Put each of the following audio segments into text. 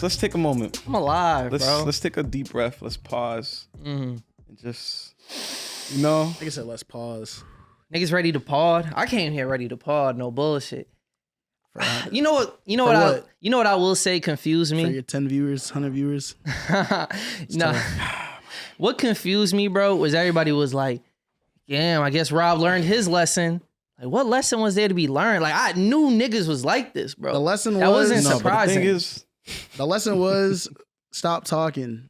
let's take a moment. I'm alive, bro. Let's take a deep breath. Let's pause. Mm-hmm. And just, you know. Like I said, let's pause. Niggas ready to pod? I came here ready to pod. No bullshit. You know what? You know what I will say confused me. For your 10 viewers, 100 viewers. No. What confused me, bro, was everybody was like, "Damn, I guess Rob learned his lesson." Like, what lesson was there to be learned? Like, I knew niggas was like this, bro. The lesson that was wasn't surprising. The lesson was stop talking.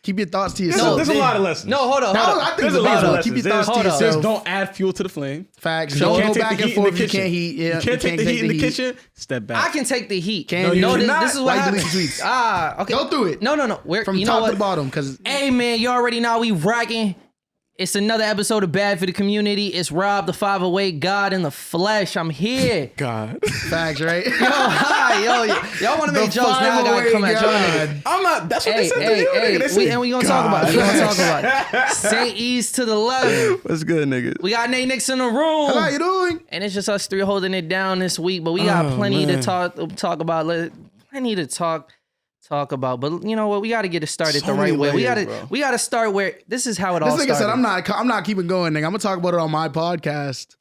Keep your thoughts to yourself. There's a lot of lessons. No, hold on. I think there's a lot of lessons. Keep your thoughts to yourself. Don't add fuel to the flame. Facts. Don't go back and forth. You can't heat. Yeah, you can't take the heat in the kitchen. Step back. I can take the heat. Can no, you? This is what happened. Okay. Go through it. No. From top to bottom. Because hey, man, you already know we rocking. It's another episode of Bad for the Community. It's Rob, the 508, God in the flesh. I'm here. God. Facts, right? Yo, hi, y'all want to make jokes? Now I gotta come at y'all. I'm not. That's what they said to you, nigga. And we gonna talk about it. We gonna talk about it. St. Yves to the left. What's good, nigga? We got Nate Nix in the room. How you doing? And it's just us three holding it down this week. But we got plenty to talk about. Plenty to talk about, but you know what? We got to get it started the right way. We got to start where this is how it all started. This nigga said, I'm not keeping going, nigga. I'm gonna talk about it on my podcast.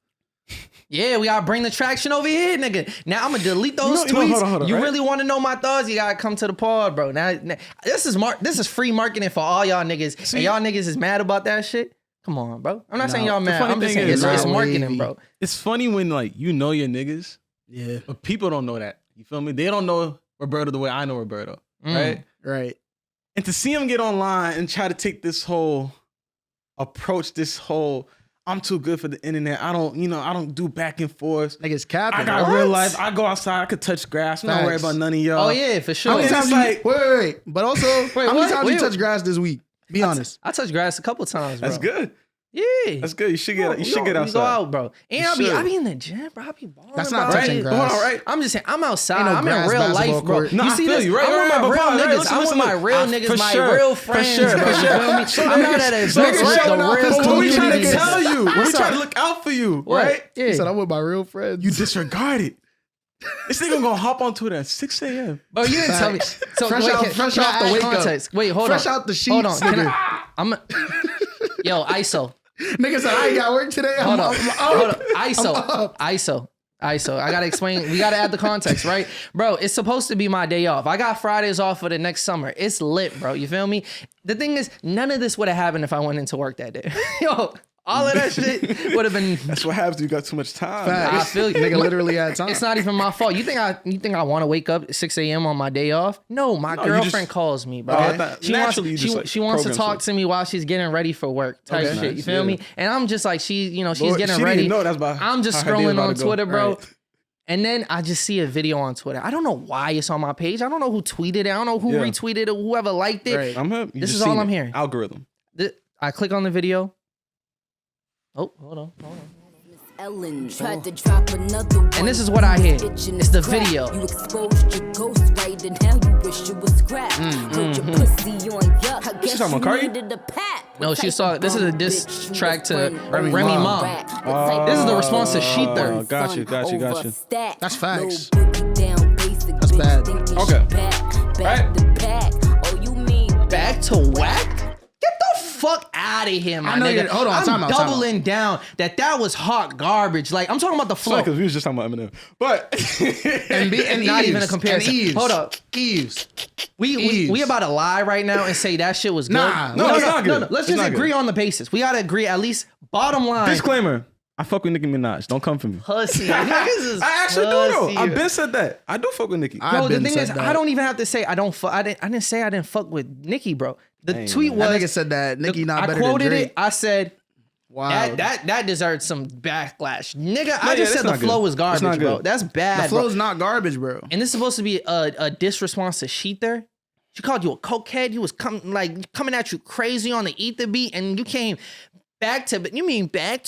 Yeah, we gotta bring the traction over here, nigga. Now I'm gonna delete those tweets. Hold on, you really want to know my thoughts? You gotta come to the pod, bro. Now this is free marketing for all y'all niggas. See, and y'all niggas is mad about that shit. Come on, bro. I'm not saying y'all mad. I'm just saying it's marketing, bro. It's funny when like you know your niggas, yeah, but people don't know that. You feel me? They don't know Roberto the way I know Roberto. Right? And to see him get online and try to take this whole approach, I'm too good for the internet. I don't do back and forth. Niggas capping. I got real life. I go outside. I could touch grass. I'm not worried about none of y'all. Oh yeah, for sure. How many times wait. But also, how many times you touch grass this week? Be honest. I touched grass a couple times, bro. That's good. Yeah, that's good. You should get outside. You go out, bro. And I be in the gym, bro. I be balling. That's not touching grass. All right. I'm just saying, I'm outside. I'm in real life, bro. No, you see this? You, right? I'm with my real niggas. I'm with my real niggas, my real friends, bro. I'm not at events like the real community. We try to tell you. We try to look out for you, right? Yeah. He said, I'm with my real friends. You disregard it. This nigga gonna hop on Twitter at 6 a.m. Bro, you didn't tell me. So fresh off the wake up. Wait, hold on. Fresh out the sheets. Hold on. Yo, ISO. Nigga said, I ain't got work today. Hold on. ISO. I gotta explain. We gotta add the context, right? Bro, it's supposed to be my day off. I got Fridays off for the next summer. It's lit, bro. You feel me? The thing is, none of this would have happened if I went into work that day. Yo, all of that shit would have been. That's what happens. You got too much time. I feel you. Nigga literally had time. It's not even my fault. You think I want to wake up at 6 a.m. on my day off? No, my girlfriend calls me, bro. She wants to talk to me while she's getting ready for work. Type shit. Nice, you feel me? And I'm just like, she's getting ready. I'm just scrolling on Twitter, bro. Right. And then I just see a video on Twitter. I don't know why it's on my page. I don't know who tweeted it. I don't know who retweeted it or whoever liked it. Right. This is all I'm hearing. Algorithm. I click on the video. Oh, hold on. Ellen tried to drop another one. And this is what I hear. It's the video. You exposed your ghost right, and now you wish you was scrapped. Put your pussy on yuck. I guess you needed a pat. No, she saw it. This is a diss track to Remy Ma. This is the response to Sheether. Got you. That's facts. That's bad. Okay. Right. Back to whack? Get the fuck out of here, my nigga. Hold on, I'm doubling down that was hot garbage. Like, I'm talking about the flow. Because we was just talking about Eminem. But and not even a comparison. Hold up. Yves. We about to lie right now and say that shit was good. No, it's not good. No. Let's just agree on the basis. We gotta agree at least bottom line. Disclaimer. I fuck with Nicki Minaj. Don't come for me. Pussy. I actually do though. I've been said that. I do fuck with Nicki. Bro, the thing is, I don't even have to say I don't fuck. I didn't say I didn't fuck with Nicki, bro. The tweet was. That nigga said that Nicki not better than Drake. I quoted it. I said, wow. That deserved some backlash. Nigga, I just said the flow was garbage, bro. That's bad, The flow's not garbage, bro. And this is supposed to be a diss response to Sheether. She called you a cokehead. You was coming at you crazy on the ether beat, and you came back to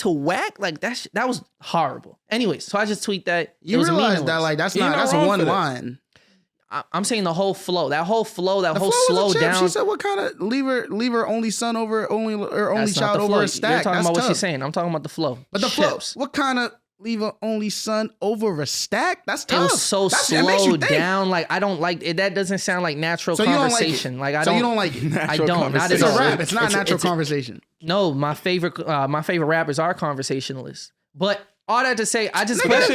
whack? Like that was horrible. Anyway, so I just tweet that. You realize that like that's one line. I'm saying the whole flow, that whole slow down. She said, "What kind of leave her only son over only child over a stack?" You're talking about what she's saying. I'm talking about the flow. But the flow, what kind of leave an only son over a stack? That's tough. It was so slowed down. Like, I don't like it. That doesn't sound like natural conversation. Like, I don't. So you don't like it? I don't. Not it's a rap. It's not natural conversation. No, my favorite rappers are conversationalists. But all that to say, I just put that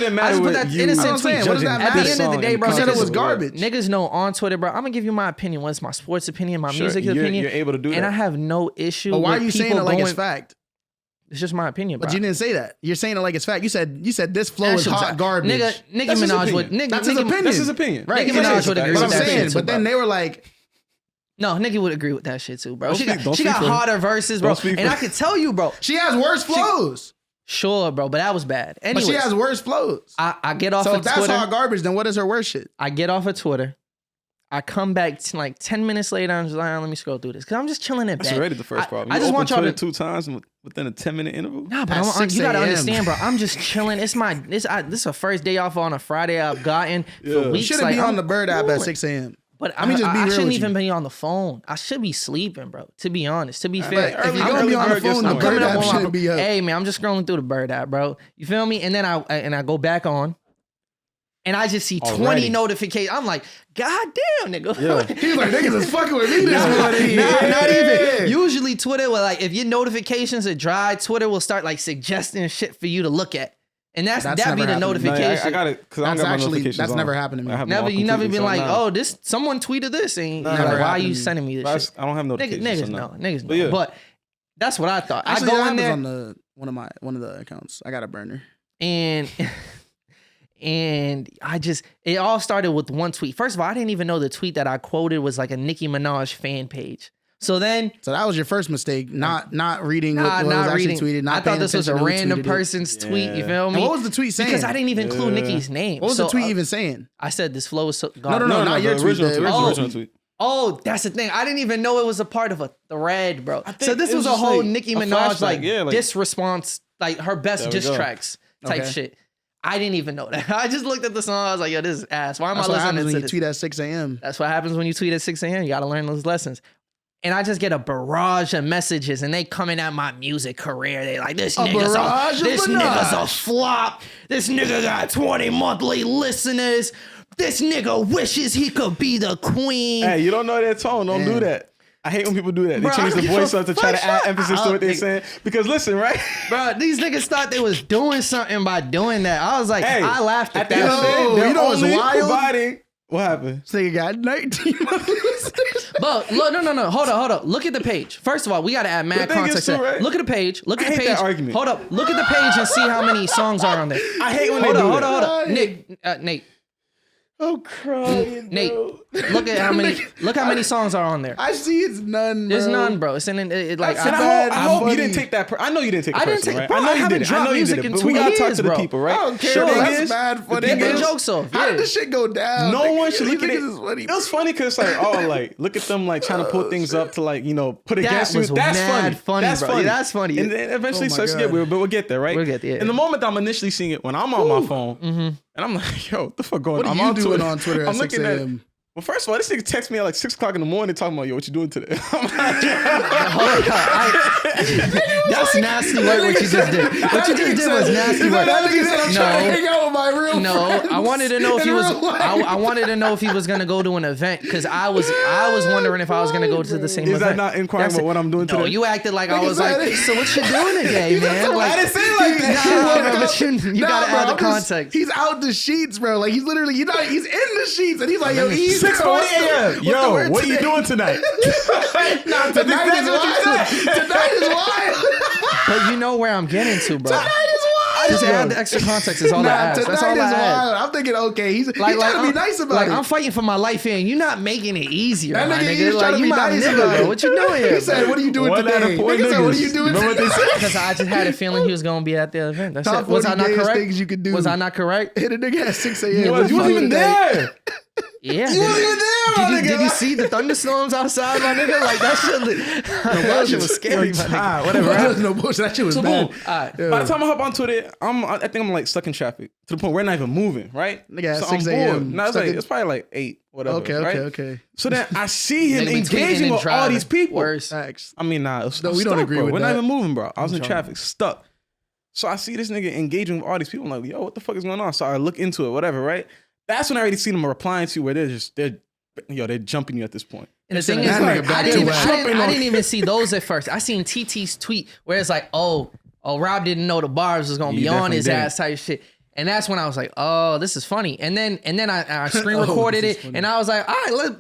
innocent tweet. At the end of the day, bro, it was garbage. Niggas know on Twitter, bro. I'm gonna give you my opinion. What's my sports opinion, my music opinion? You're able to do that, and I have no issue. But why are you saying it like it's fact? It's just my opinion, bro. But you didn't say that. You're saying it like it's fact. You said this flow is hot garbage. Nicki Minaj would. That's his opinion. That's his opinion. Right. Nicki Minaj would agree with that shit. But then they were like, no, Nicki would agree with that shit too, bro. She got harder verses, bro. And I can tell you, bro. She has worse flows. Sure, bro, but that was bad. Anyways, but she has worse flows. I get off of Twitter. So if that's hot garbage, then what is her worst shit? I get off of Twitter. I come back like 10 minutes later. I'm just like, let me scroll through this because I'm just chilling in bed. That's already the first problem. I just want y'all to 2 times within a 10-minute interval. Nah, but you gotta understand, bro. I'm just chilling. This is a first day off on a Friday I've gotten for weeks. You shouldn't be on the Bird app at 6 a.m. But I shouldn't even be on the phone. I should be sleeping, bro. To be honest, to be fair, if you're gonna be on the phone, the Bird app shouldn't be up. Hey man, I'm just scrolling through the Bird app, bro. You feel me? And then I go back on. And I just see 20 notifications. I'm like, God damn, nigga. Yeah. He's like, niggas is fucking with me this morning. Not even. Usually Twitter will like, if your notifications are dry, Twitter will start like suggesting shit for you to look at. And that be the notification. I got it because I don't got my notifications. That's never happened to me. You never been like, oh, someone tweeted this, and you're like, why are you sending me this shit? I don't have notifications. Niggas know. But that's what I thought. Actually, I go in there on one of the accounts. I got a burner. And it all started with one tweet. First of all, I didn't even know the tweet that I quoted was like a Nicki Minaj fan page. So that was your first mistake, not reading what was actually tweeted. I thought this was a random person's tweet. You feel me? And what was the tweet saying? Because I didn't even include Nicki's name. What was the tweet even saying? I said this flow is so garbage. No, not your tweet. The original tweet. Oh, that's the thing. I didn't even know it was a part of a thread, bro. So this was a whole Nicki Minaj like diss response, like her best diss tracks type shit. I didn't even know that. I just looked at the song. I was like, yo, this is ass. Why am I listening to this? That's what happens when you tweet at 6 a.m. That's what happens when you tweet at 6 a.m. You got to learn those lessons. And I just get a barrage of messages, and they coming at my music career. They like, this nigga's a flop. This nigga got 20 monthly listeners. This nigga wishes he could be the queen. Hey, you don't know their tone. Don't do that. I hate when people do that. They change the voice up to try to add emphasis to what they're saying. Because listen, right? Bro, these niggas thought they was doing something by doing that. I was like, I laughed at that shit. You know what's wild? What happened? So you got 19 months. But look, no. Hold up. Look at the page. First of all, we got to add mad context. Right? Look at the page. Look at the page. Hold up. Look at the page and see how many songs are on there. I hate when they do that. Hold up. Nate. I'm crying, Nate, look how many songs are on there. I see it's none, bro. There's none, bro. It's like I hope you didn't take that. I know you didn't take it personally, right? I haven't dropped music in 2 years, but we gotta talk to the people, right? I don't care. That's bad funny. Get the jokes off. How did this shit go down? No one should look at it. It was funny because it's like, look at them like trying to pull things up to like, put against you. That's funny. That's funny. That's funny. And then eventually it starts to get weird, but we'll get there, right? We'll get there. In the moment I'm initially seeing it, when I'm on my phone. And I'm like, yo, what the fuck going on? What are you doing on Twitter at 6 a.m.? Well, first of all, this nigga texts me at like 6 o'clock in the morning talking about, yo, what you doing today? I'm like, that's nasty work what you just did. What you just did was nasty work. No, I wanted to know if he was. I wanted to know if he was gonna go to an event because I was wondering if I was gonna go to the same event. Is that not inquiring about what I'm doing today? No, you acted like I was like, so what you doing today, man? I didn't say it like that. You gotta add the context. He's out the sheets, bro. Like he's literally, he's in the sheets, and he's like, yo, Yves, 6:40 a.m. Yo, what are you doing tonight? Nah, tonight is wild. Tonight is wild. But you know where I'm getting to, bro. Tonight is wild. Just add the extra context is all I ask. That's all I ask. I'm thinking, okay, he's trying to be nice about it. I'm fighting for my life here, and you're not making it easier, that my nigga. Like, you my nigga, bro. What you doing here? He said, what are you doing today? Nigga said, what are you doing today? Because I just had a feeling he was going to be at the event. That's it. Was I not correct? Things you could do. Was I not correct? Hit a nigga at 6 a.m. You wasn't even there. Yeah. You wasn't even there, Did you see the thunderstorms outside, my nigga? Like, that shit was scary, my nigga. Whatever. There was no bullshit. That shit was bad. Right. By the time I hop on Twitter, I think I'm like stuck in traffic to the point where we're not even moving, right? Nigga at 6 a.m. No, it's probably like 8, whatever. Okay. So then I see him engaging with all these people. Worse. I mean, nah, we don't agree with that. We're not even moving, bro. I was in traffic, stuck. So I see this nigga engaging with all these people. I'm like, yo, what the fuck is going on? So I look into it, whatever, right? That's when I already seen them replying to where they're jumping you at this point. And the thing is, I didn't even see those at first. I seen TT's tweet where it's like, oh, Rob didn't know the Barbz was gonna be on his ass type shit. And that's when I was like, oh, this is funny. And then I screen recorded it, and I was like, all right,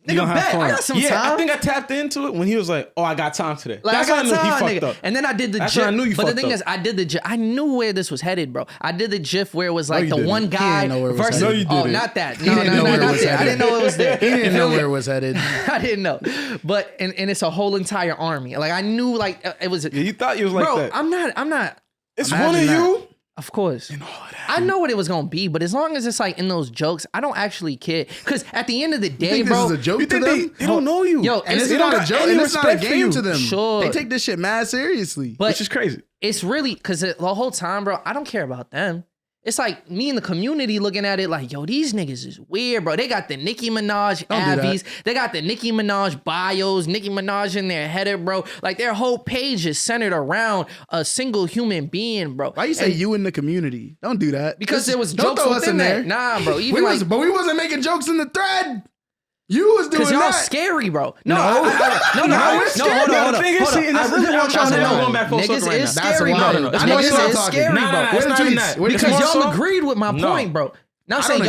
nigga, bet. I got some time. I think I tapped into it when he was like, oh, I got time today. Like, that's I got when I knew time, he nigga. fucked up. And then I did the GIF. But the thing is, I did the GIF. I knew where this was headed, bro. I did the GIF where it was like the one guy versus. No, you didn't. Not that. No, not that. I didn't know it was there. He didn't know where it was headed. I didn't know. But, and it's a whole entire army. Like, I knew, like, it was. Yeah, you thought you was like that. I'm not. It's one of you. Of course. I know what it was gonna be, but as long as it's like in those jokes, I don't actually care. Because at the end of the day, bro, this is a joke to them? They don't know you. Yo, and it's not a joke, and it's not a game to them. Sure. They take this shit mad seriously. But which is crazy. It's really, because the whole time, bro, I don't care about them. It's like me and the community looking at it like, yo, these niggas is weird, bro. They got the Nicki Minaj Abbeys. They got the Nicki Minaj bios, Nicki Minaj in their header, bro. Like, their whole page is centered around a single human being, bro. Why you say you in the community? Don't do that. Because there was jokes within there. Nah, bro. But we wasn't making jokes in the thread. You was doing that. Because y'all scary, bro. No, hold on. I really want y'all to know. Niggas is scary, bro. Niggas is scary, bro. Because y'all agreed with my point, bro. Not saying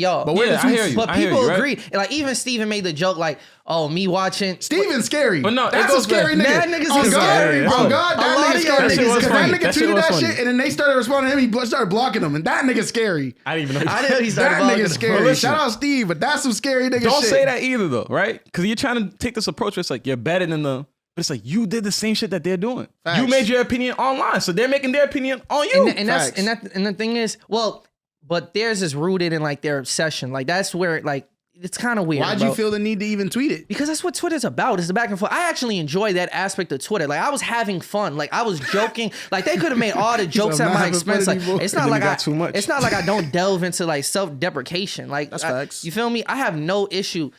y'all. But where I hear you. But people agreed. Like, even Steven made the joke like, oh, me watching. Steven's scary. But no, that's a scary nigga. Mad niggas is scary, bro. Oh, God, that nigga's scary. Because that nigga tweeted that funny. shit, and then they started responding to him. He started blocking him, and that nigga's scary. I didn't even know. I didn't know he started blocking him. That nigga's scary. Shout out Steve, but that's some scary nigga shit. Don't say that either, though, right? Because you're trying to take this approach where it's like, you're better than them. But it's like, you did the same shit that they're doing. Facts. You made your opinion online, so they're making their opinion on you. And the thing is, well, but theirs is rooted in like their obsession. Like, that's where like it's kind of weird. Why'd you feel the need to even tweet it? Because that's what Twitter's about. It's the back and forth. I actually enjoy that aspect of Twitter. Like, I was having fun. Like, I was joking. Like, they could have made all the jokes at my expense. Like, it's not like it's not like I don't delve into like self-deprecation. Like, that's facts. You feel me? I have no issue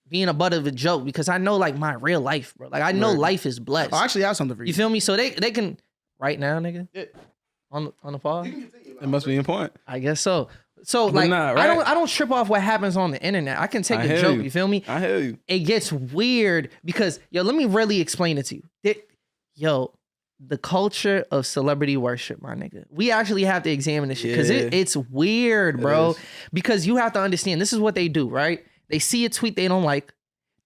being a butt of a joke because I know like my real life, bro. Like, I know life is blessed. Oh, I actually have something for you. You feel me? So they can right now, nigga. Yeah. On the pause. It must be important. I guess so. So like, I don't trip off what happens on the internet. I can take a joke. You feel me? I hear you. It gets weird because let me really explain it to you. The culture of celebrity worship, my nigga. We actually have to examine this shit because it's weird, bro. Because you have to understand, this is what they do, right? They see a tweet they don't like,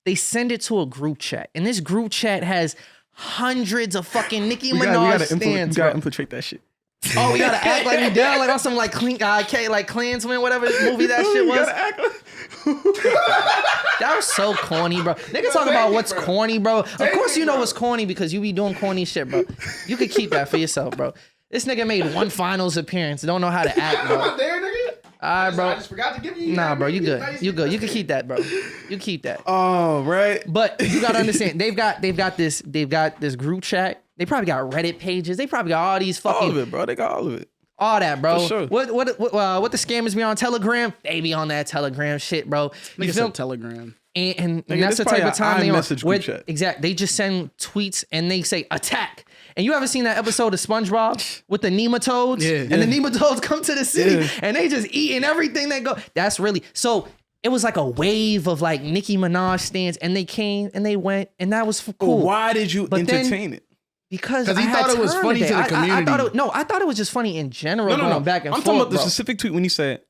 they send it to a group chat, and this group chat has hundreds of fucking Nicki Minaj stands. We gotta infiltrate that shit. Oh, we gotta act like we down, like on some like Klansman, whatever movie that shit was. That was so corny, bro. Nigga talking about what's corny, bro. Of course you know what's corny because you be doing corny shit, bro. You could keep that for yourself, bro. This nigga made one finals appearance. Don't know how to act, bro. All right, bro. I just forgot to give you. Nah, bro, you good. You good. You can keep that, bro. You keep that. Oh, right. But you gotta understand, they've got this group chat. They probably got Reddit pages. They probably got all these fucking all of it, bro. They got all of it. All that, bro. For sure. What the scammers be on Telegram? They be on that Telegram shit, bro. You feel Telegram. And that's the type of time they on. Chat. Exactly. They just send tweets and they say attack. And you ever seen that episode of SpongeBob with the nematodes? Yeah. And the nematodes come to the city and they just eating everything that go. That's really so. It was like a wave of like Nicki Minaj stands, and they came and they went, and that was cool. Well, why did you entertain it? Because he thought it was funny to the community. I thought it was just funny in general. No. Back and I'm forth, talking about the bro. specific tweet when he said,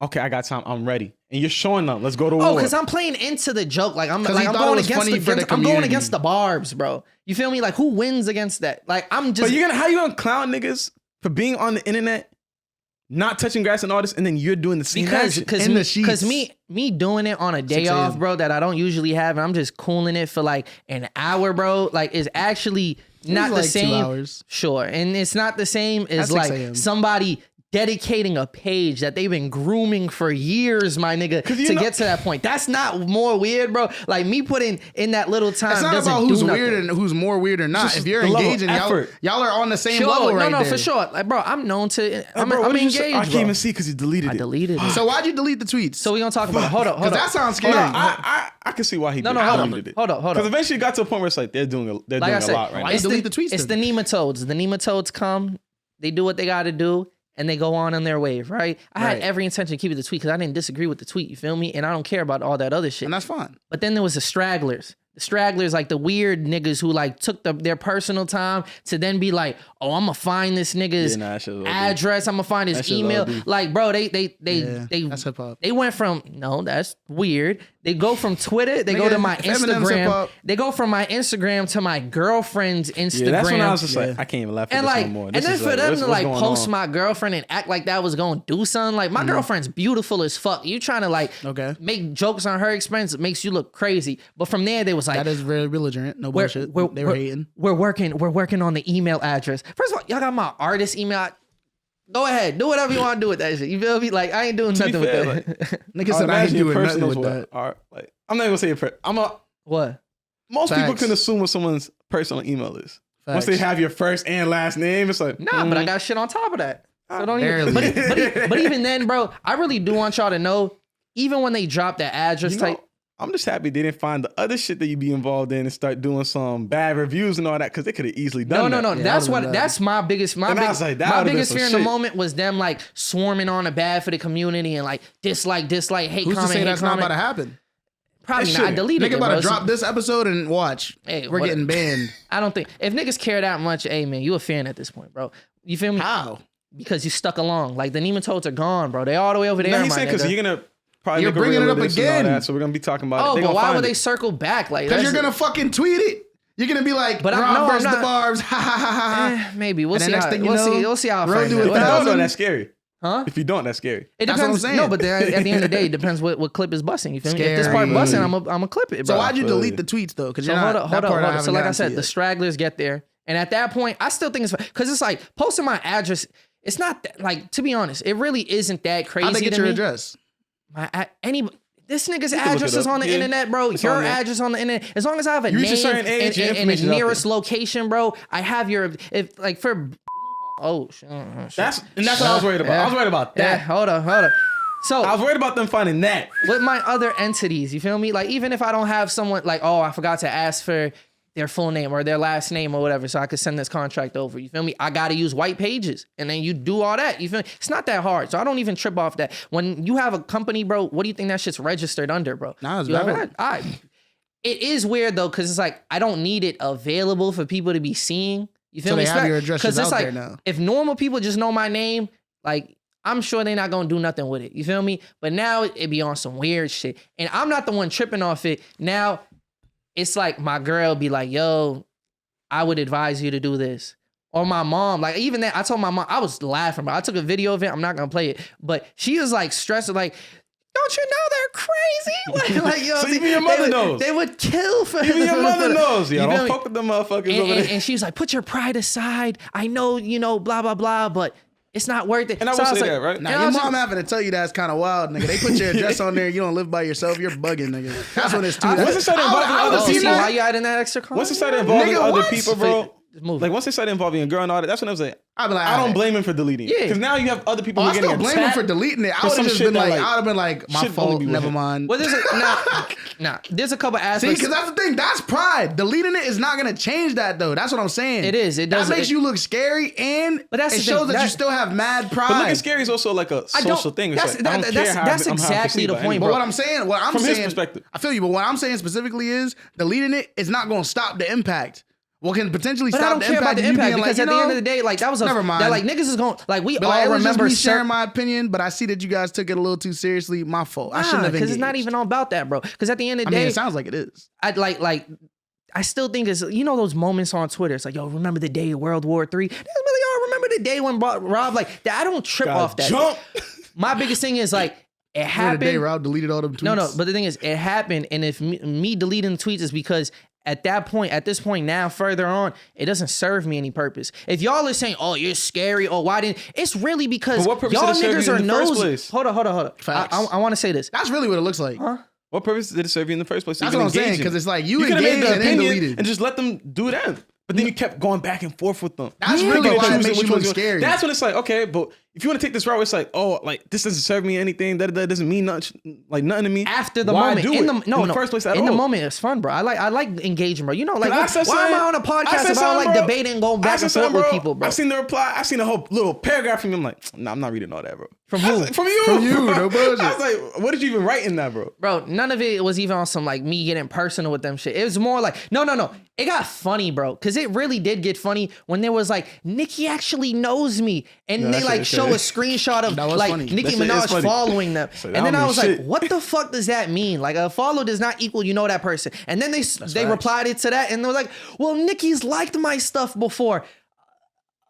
"Okay, I got time. I'm ready," and you're showing them. Let's go to war. Oh, because I'm playing into the joke. Like I'm going against the Barbz, bro. You feel me? Like, who wins against that? Like, I'm just. But how you gonna clown niggas for being on the internet, not touching grass and all this, and then you're doing the same action? Because me doing it on a day off, bro, that I don't usually have, and I'm just cooling it for like an hour, bro. Like, is actually not the same. 2 hours. Sure, and it's not the same as like somebody dedicating a page that they've been grooming for years, my nigga, to get to that point. That's not more weird, bro. Like, me putting in that little time. It's not about who's weird and who's more weird or not. If you're engaging, y'all are on the same level right there. No, for sure. Like, bro, I'm known to. I'm engaged. I can't even see because you deleted it. I deleted it. So why'd you delete the tweets? So we gonna talk about it. Hold up. Because that sounds scary. I can see why he deleted it. Hold up. Because eventually it got to a point where it's like they're doing a lot right now. Why you delete the tweets? It's the nematodes. The nematodes come. they do what they got to do, and they go on their wave, right? I had every intention to keep it the tweet because I didn't disagree with the tweet, you feel me? And I don't care about all that other shit. And that's fine. But then there was the stragglers. The stragglers, like the weird niggas who like took their personal time to then be like, oh, I'm gonna find this nigga's address. I'm gonna find his email. Like, bro, they that's hip hop. They went from that's weird. They go from Twitter, they go to my Instagram. They go from my Instagram to my girlfriend's Instagram. Yeah, that's when I was just like, I can't even laugh at this no more. And then for them to like post my girlfriend and act like that was gonna do something. Like my girlfriend's beautiful as fuck. You trying to like make jokes on her expense makes you look crazy. But from there they was like, that is very belligerent. No bullshit. They were hating. We're working on the email address. First of all, y'all got my artist email. Go ahead, do whatever you want to do with that shit. You feel me? Like I ain't doing nothing with that. Like, nigga said I ain't doing nothing with that. Like, I'm not even gonna say what. Most people can assume what someone's personal email is. Facts. Once they have your first and last name, it's like but I got shit on top of that. So don't even. But even then, bro, I really do want y'all to know. Even when they drop that address type. I'm just happy they didn't find the other shit that you be involved in and start doing some bad reviews and all that because they could have easily done that. No. Yeah, that's my biggest fear in the moment was them like swarming on a bad for the community and like dislike, hate, Who's comment, to say that's comment. not about to happen? Probably not. I deleted it. Nigga about to drop this episode and watch. Hey, we're getting banned. I don't think if niggas care that much, hey man, you a fan at this point, bro. You feel me? How? Because you stuck along. Like the nematodes are gone, bro. They all the way over there. No, he's saying because you're gonna. Probably you're bringing it up again. That, so we're gonna be talking about it. Oh, but why would they circle back? Like, because you're gonna fucking tweet it. You're gonna be like, Rob versus the Barbz. Ha ha ha ha. Maybe we'll see. We'll see how. If you don't, that's scary. Huh? If you don't, that's scary. It depends. That's what I'm saying. No, but at the end of the day, it depends what clip is busting. You feel me? If this part busting, I'm gonna clip it. Bro. So why'd you delete the tweets though? Because hold up. So like I said, the stragglers get there, and at that point, I still think it's because it's like posting my address. It's not that, like, to be honest, it really isn't that crazy. How'd they get your address? This nigga's address is on the internet, bro. Your address on the internet. As long as I have a name and the nearest location, bro, I have your shit. That's what I was worried about. I was worried about that. Hold up. So I was worried about them finding that. With my other entities, you feel me? Like even if I don't have someone like, I forgot to ask for their full name or their last name or whatever, so I could send this contract over. You feel me? I gotta use white pages, and then you do all that. You feel me? It's not that hard, so I don't even trip off that. When you have a company, bro, what do you think that shit's registered under, bro? Nah, it's valid. It is weird though, because it's like I don't need it available for people to be seeing. You feel me? So they have your addresses out there now. If normal people just know my name, like I'm sure they're not gonna do nothing with it. You feel me? But now it be on some weird shit, and I'm not the one tripping off it now. It's like my girl be like, yo, I would advise you to do this. Or my mom, like even that, I told my mom, I was laughing, but I took a video of it. I'm not going to play it. But she was like stressed, like, don't you know they're crazy? Like yo, so even your mother knows. They would kill for even your mother knows. Yeah, don't fuck with them motherfuckers over there. And she was like, put your pride aside. I know, blah, blah, blah, but it's not worth it. And I will say that, right? Now, your mom having to tell you that's kind of wild, nigga. They put your address on there. You don't live by yourself. You're bugging, nigga. That's when it's too. Once it started involving other people, why you adding that extra content? Once it started involving other people, bro. Like once they started involving a girl and all that, that's when I was like, I don't blame him for deleting it. Because now you have other people who are getting attacked. I still blame him for deleting it. I would have just been like, I would have been like, my fault, never mind. Well, there's a couple aspects. See, because that's the thing. That's pride. Deleting it is not going to change that, though. That's what I'm saying. It is. It does. That makes you look scary, and it shows that you still have mad pride. But looking scary is also like a social thing. That's exactly the point, bro. But what I'm saying, from his perspective, I feel you. But what I'm saying specifically is deleting it is not going to stop the impact. Well, can potentially stop the impact. About the impact because at the end of the day, like that was never mind. That, like niggas is going like we all remember me sharing my opinion, but I see that you guys took it a little too seriously. My fault. I shouldn't have. Because it's not even all about that, bro. Because at the end of the day, it sounds like it is. I still think it's those moments on Twitter. It's like, yo, remember the day of World War III? Y'all remember the day when Rob like I don't trip off that. My biggest thing is like. It happened. The day Rob deleted all them tweets. No, but the thing is, it happened, and if me deleting tweets is because at this point now, further on, it doesn't serve me any purpose. If y'all are saying, "Oh, you're scary," or "Why didn't?" It's really because y'all niggas are nosy. Hold on. I want to say this. That's really what it looks like. Huh? What purpose did it serve you in the first place? So that's what I'm saying, because it's like you engaged and then deleted, and just let them do that. But then you kept going back and forth with them. That's really what makes you look scary. That's when it's like, okay, but if you want to take this route, it's like, oh, like this doesn't serve me anything. That doesn't mean nothing, like nothing to me. After the moment, in the first place, in the moment, it's fun, bro. I like engaging, bro. You know, like why am I on a podcast about like debating, going back and forth with people, bro? I seen the reply. I seen a whole little paragraph from him. I'm like, nah, I'm not reading all that, bro. From who? From you. From you. No budget. I was like, what did you even write in that, bro? Bro, none of it was even on some like me getting personal with them shit. It was more like, no. It got funny, bro. Cause it really did get funny when there was like, Nicki actually knows me. And they like show a screenshot of like funny. Nicki Minaj following them. So and then I was like, what the fuck does that mean? Like a follow does not equal you know that person. And then they replied it to that and they were like, well, Nicki's liked my stuff before.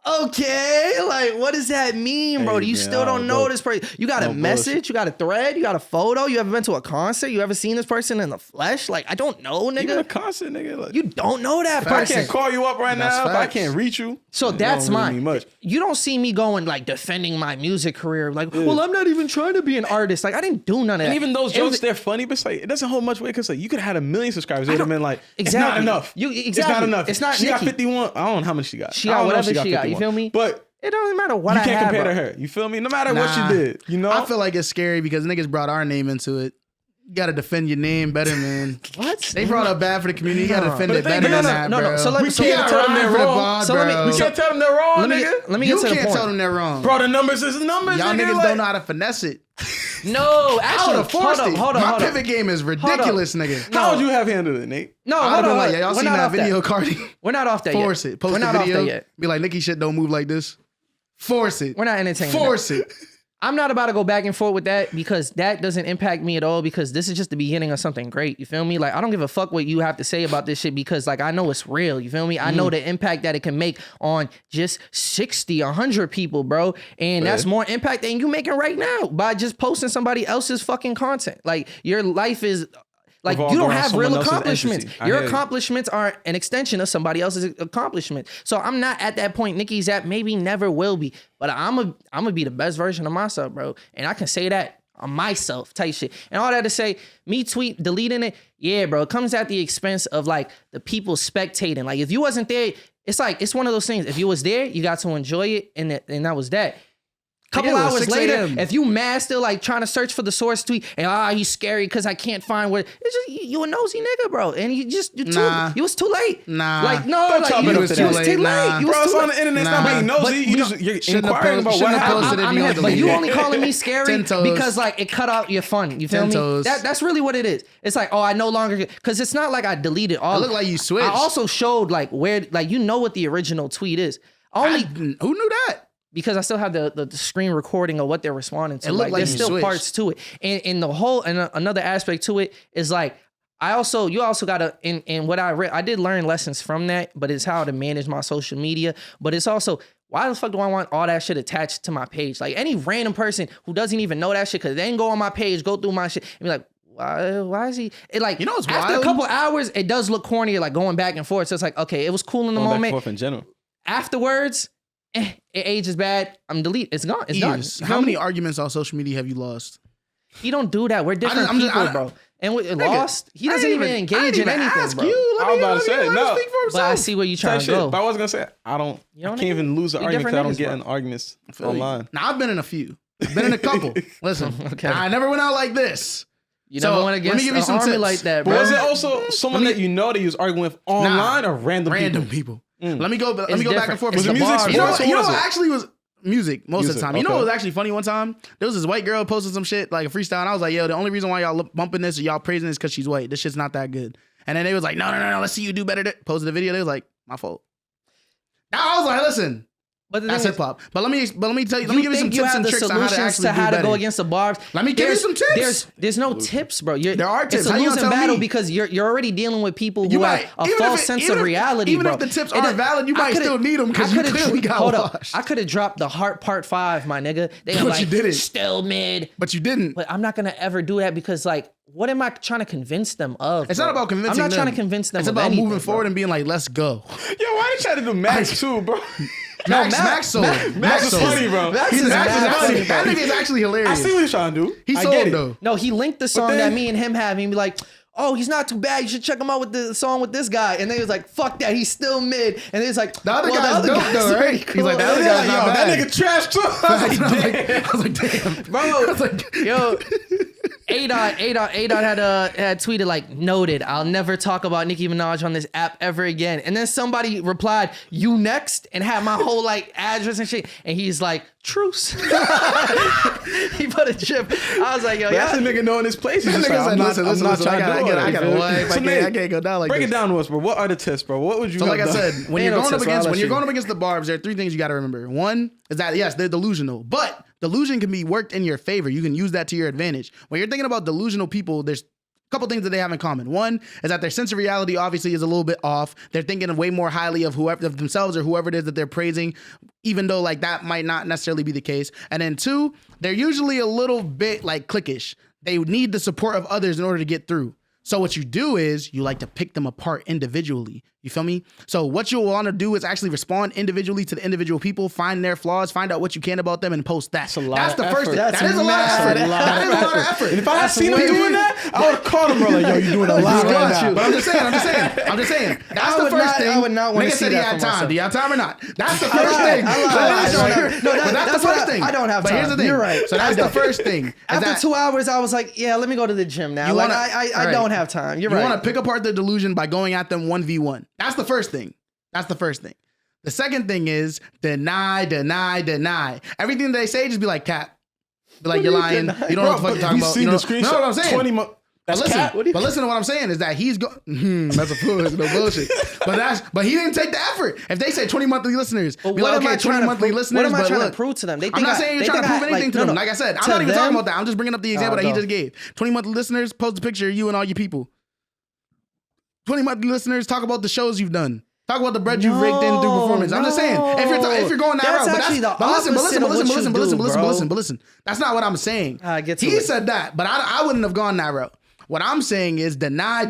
Okay, like what does that mean, bro? You still don't know this person. You got a message, you got a thread, you got a photo. You ever been to a concert? You ever seen this person in the flesh? Like I don't know, nigga. Even a concert, nigga. Like, you don't know that person. I can't call you up right now. If I can't reach you. So that's mine. You don't see me going like defending my music career. Like, well, I'm not even trying to be an artist. Like I didn't do none of that. And even those jokes, they're funny, but it's like it doesn't hold much weight because like you could have had 1 million subscribers. It would have been like it's not enough. It's not enough. It's not. She got 51. I don't know how much she got. She got whatever she got. You feel me? But it doesn't matter what I have. You can't compare to her. You feel me? No matter what she did, you know? I feel like it's scary because niggas brought our name into it. You gotta defend your name better, man. What? They brought up bad for the community. You gotta defend it better than that, bro. So we can't tell them they're wrong. We can't tell them they're wrong, nigga. Let me get to the point. You can't tell them they're wrong. Bro, the numbers is numbers, y'all niggas don't know how to finesse it. No, actually, hold on. My pivot game is ridiculous, nigga. How would you have handled it, Nate? No, hold on. Like, y'all seen that video, Cardi? We're not off that yet. Force it. Post the video. Be like, Nicki shit don't move like this. Force it. We're not entertaining. Force it. I'm not about to go back and forth with that because that doesn't impact me at all because this is just the beginning of something great. You feel me? Like, I don't give a fuck what you have to say about this shit because, like, I know it's real. You feel me? I know the impact that it can make on just 60, 100 people, bro. And that's more impact than you making right now by just posting somebody else's fucking content. Like, your life is... Like, you don't have real accomplishments. Your accomplishments are an extension of somebody else's accomplishment. So I'm not at that point Nicki's at, maybe never will be. But I'm gonna be the best version of myself, bro. And I can say that on myself type shit. And all that to say, me deleting it, yeah, bro, it comes at the expense of like the people spectating. Like if you wasn't there, it's like, it's one of those things. If you was there, you got to enjoy it and that was that. Couple hours later, if you mad still like trying to search for the source tweet and he's scary because I can't find where it's just you a nosy nigga, bro. And you was too late. Like you was too late. Bro, it's on the internet. It's not being nosy. You're inquiring about what happened. But you only calling me scary because like it cut out your fun. You feel me? That's really what it is. It's like, I no longer, because it's not like I deleted all. It looked like you switched. I also showed like where, like, you know what the original tweet is. Who knew that? Because I still have the screen recording of what they're responding to. Like there's still parts to it. And the whole, and another aspect to it is like, you also gotta, in what I read, I did learn lessons from that, but it's how to manage my social media. But it's also, why the fuck do I want all that shit attached to my page? Like any random person who doesn't even know that shit, cause they then go on my page, go through my shit, and be like, why is he? It like, you know, it's after wild. A couple hours, it does look corny, like going back and forth. So it's like, okay, it was cool in the moment. Back and forth in general. Afterwards, it ages bad. I'm delete. It's gone. It's done. How many arguments on social media have you lost? He don't do that. We're different people, bro. And we lost. He doesn't even engage in anything, bro. I was about to say no, but I see where you trying to go. But I was gonna say I can't even lose an argument because I don't get in arguments online. Now I've been in a few. Been in a couple. Listen, okay. I never went out like this. You never went against an army like that, bro. But was it also someone that you know that you was arguing with online or random people? Let me go back and forth. Was it music? You know, actually was music most of the time. You know what was actually funny one time? There was this white girl posting some shit, like a freestyle, and I was like, yo, the only reason why y'all bumping this or y'all praising this is because she's white. This shit's not that good. And then they was like, no, let's see you do better. Posted the video. They was like, my fault. Now I was like, listen. But that's hip hop. But let me tell you. Let me give you some tips and tricks on how to actually do better. Go against the Barbz. Let me give you some tips. There's no tips, bro. There are tips. It's a losing battle because you're already dealing with people who have a false sense of reality, even bro. Even if the tips aren't valid, you might still need them because you clearly got washed. I could have dropped the Heart Part 5, my nigga. But you didn't. Still mid. But you didn't. But I'm not gonna ever do that because like, what am I trying to convince them of? It's not about convincing them. I'm not trying to convince them. It's about moving forward and being like, let's go. Yo, why you trying to do Max too, bro? Max is funny, bro. Max is funny. That nigga is actually hilarious. I see what he's trying to do. He sold though. No, he linked the song that me and him have, and be like, oh, he's not too bad. You should check him out with the song with this guy. And then he was like, fuck that, he's still mid. And then it's like, the other guy's dope though, right? Cool. He's like, the other guy's not bad. That nigga trash too. I was like, damn. Bro, I was like, yo. A-Dot had tweeted like, noted, I'll never talk about Nicki Minaj on this app ever again. And then somebody replied, you next, and had my whole like address and shit. And he's like, truce. He put a chip. I was like, yo, that's a nigga knowing his place. He's just like, I'm not trying to do it. I got a wife. I can't go down like this. Break it down to us, bro. What are the tests, bro? What would you? So like I said, when you're going up against the Barbz, there are three things you got to remember. One is that yes, they're delusional, but delusion can be worked in your favor. You can use that to your advantage. When you're thinking about delusional people, there's a couple things that they have in common. One is that their sense of reality obviously is a little bit off. They're thinking way more highly of themselves or whoever it is that they're praising, even though like that might not necessarily be the case. And then two, they're usually a little bit like cliquish. They need the support of others in order to get through. So what you do is you like to pick them apart individually. You feel me? So what you'll want to do is actually respond individually to the individual people, find their flaws, find out what you can about them, and post that. That's the first thing. That is a lot of effort. That is a lot of effort. And if I had seen him doing that, I would have called him, bro. Like, yo, you doing a lot right now. But I'm just saying. That's the first thing. I would not want to see that for myself. Do you have time or not? That's the first thing. No, that's the first thing. I don't have time. But here's the thing. You're right. So that's the first thing. After 2 hours, I was like, yeah, let me go to the gym now. Like, I don't have time. You're right. You want to pick apart the delusion by going at them 1v1. That's the first thing. The second thing is deny. Everything they say, just be like, cap. Be like, you're lying. You don't know what the fuck you're talking about. You know what I'm saying? But listen to what I'm saying is that he's going. That's a fool. That's no bullshit. But he didn't take the effort. If they say 20 monthly listeners, be like, okay, 20 monthly listeners. What am I trying to prove to them? I'm not saying you're trying to prove anything to them. Like I said, I'm not even talking about that. I'm just bringing up the example that he just gave. 20 monthly listeners, post a picture of you and all your people. 20 monthly listeners, talk about the shows you've done. Talk about the bread you've raked in through performance. I'm just saying, if you're going that route, but listen. That's not what I'm saying. He said that, but I wouldn't have gone that route. What I'm saying is deny.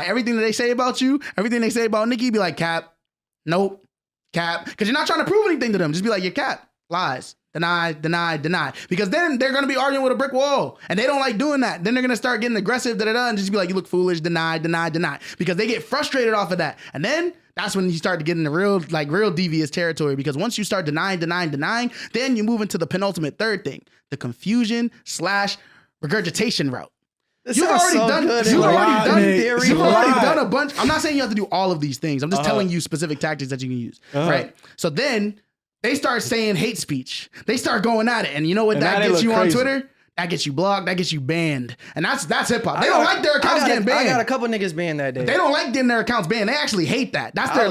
Everything that they say about you, everything they say about Nicki, be like, cap. Nope. Cap. Because you're not trying to prove anything to them. Just be like, you're cap. Lies. Deny. Because then they're going to be arguing with a brick wall. And they don't like doing that. Then they're going to start getting aggressive, and just be like, you look foolish, deny. Because they get frustrated off of that. And then that's when you start to get into real devious territory. Because once you start denying, then you move into the penultimate third thing, the confusion / regurgitation route. You've already done a bunch. I'm not saying you have to do all of these things. I'm just telling you specific tactics that you can use. Right? So then they start saying hate speech. They start going at it. And you know what that gets you on Twitter? That gets you blocked. That gets you banned. And that's hip hop. They don't like their accounts getting banned. I got a couple niggas banned that day. They don't like getting their accounts banned. They actually hate that. That's their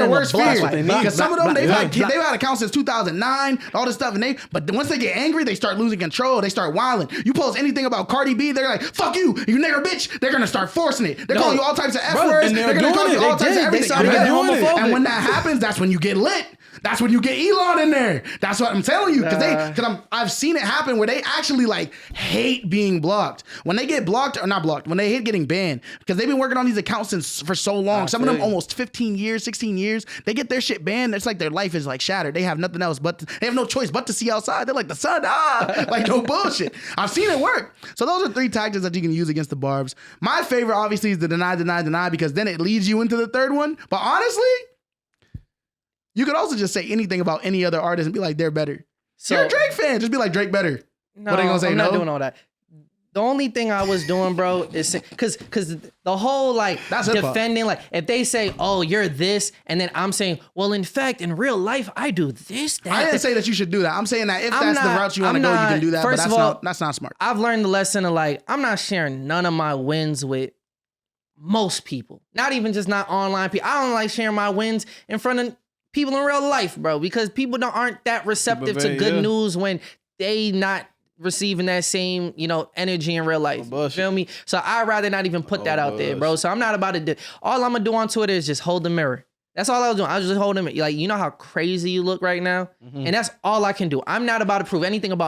worst fear. Because some of them, they've had accounts since 2009, all this stuff. But once they get angry, they start losing control. They start wilding. You post anything about Cardi B, they're like, fuck you nigger bitch. They're going to start forcing it. They're calling you all types of F words. They're going to call you all types of everything. And when that happens, that's when you get lit. That's when you get Elon in there. That's what I'm telling you. Because I've seen it happen where they actually like hate being blocked. When they get blocked or not blocked, when they hate getting banned, because they've been working on these accounts for so long. Some of them almost 15 years, 16 years. They get their shit banned. It's like their life is like shattered. They have nothing else they have no choice but to see outside. They're like the sun, like no bullshit. I've seen it work. So those are three tactics that you can use against the Barbz. My favorite obviously is the deny, because then it leads you into the third one. But honestly, you could also just say anything about any other artist and be like, they're better. So, you're a Drake fan. Just be like, Drake better. No, what are you gonna say? I'm not doing all that. The only thing I was doing, bro, is because the whole like defending, like if they say, oh, you're this, and then I'm saying, well, in fact, in real life, I do this, that. I didn't say that you should do that. I'm saying that if that's the route you want to go, you can do that. First of all, that's not smart. I've learned the lesson of like, I'm not sharing none of my wins with most people. Not even just not online people. I don't like sharing my wins in front of people in real life, bro, because people aren't that receptive to good news when they not receiving that same, energy in real life. Feel me? So I'd rather not even put that out there, bro. So I'm not about to do. All I'm gonna do on Twitter is just hold the mirror. That's all I was doing. I was just holding it. Like, you know how crazy you look right now? Mm-hmm. And that's all I can do. I'm not about to prove anything I'm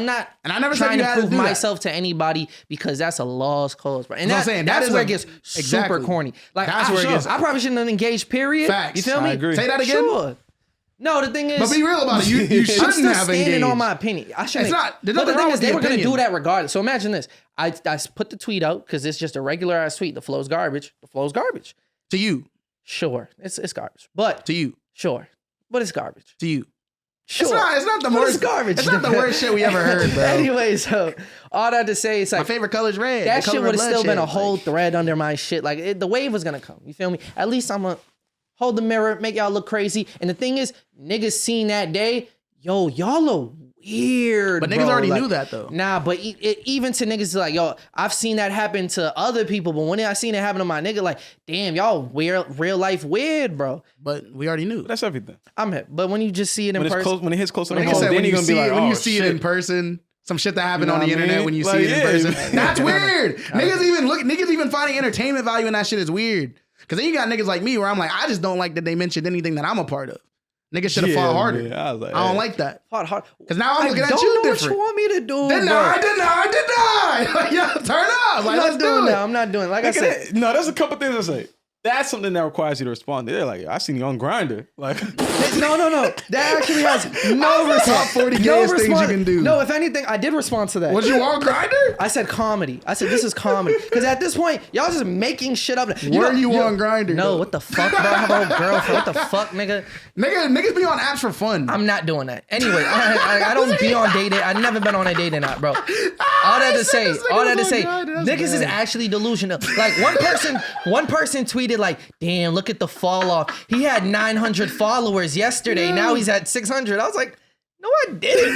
not trying to prove myself to anybody because that's a lost cause, bro. And that's where it gets super corny. Like, I probably shouldn't have engaged, period. Facts. You feel me? I agree. Say that again. Sure. No, the thing is, but be real about it. You shouldn't I'm still have standing engaged. on my opinion. I shouldn't. It's not. But the thing is, they were gonna do that regardless. So imagine this. I put the tweet out because it's just a regular ass tweet. The flow's garbage. The flow's garbage. To you, sure, it's garbage. But to you, sure, but it's garbage. To you. Sure. It's not the worst garbage. It's not the worst shit we ever heard, bro. Anyway, so all that to say, it's like my favorite color is red. That shit would have still been a whole thread under my shit. Like the wave was gonna come. You feel me? At least I'm gonna hold the mirror, make y'all look crazy. And the thing is, niggas seen that day, yo, y'all look weird. But niggas already knew that though. Nah, but even to niggas like, yo, I've seen that happen to other people, but when I seen it happen to my nigga, like, damn, y'all weird, real life weird, bro. But we already knew. That's everything. I'm hip. But when you just see it in person, when it hits close to the home, then you're gonna be like, when you see it in person. Some shit that happened on the internet when you see it in person. That's weird. Niggas even finding entertainment value in that shit is weird. Cause then you got niggas like me where I'm like, I just don't like that they mentioned anything that I'm a part of. Niggas should have fought harder. Yeah, I was like, I don't like that. Fought hard. Cause now I'm looking at you different. What you want me to do? Didn't I? Like, yo, turn up. Like, let's do it. I'm not doing it. Like I said. No, there's a couple things I say. That's something that requires you to respond. They're like, I seen you on Grindr. Like, no. That actually has no response. Top 40 gayest things you can do. No, if anything, I did respond to that. Was you on Grindr? I said comedy. I said this is comedy. Because at this point, y'all just making shit up. Were you on Grindr? No, though? what the fuck, bro? I have a whole girlfriend. What the fuck, nigga? Niggas be on apps for fun. I'm not doing that. Anyway, I don't be on dating. I've never been on a dating app, bro. All that to say, niggas is actually delusional. Like one person tweeted like, damn, look at the fall off. He had 900 followers yesterday. Yeah. Now he's at 600. I was like, no, I didn't.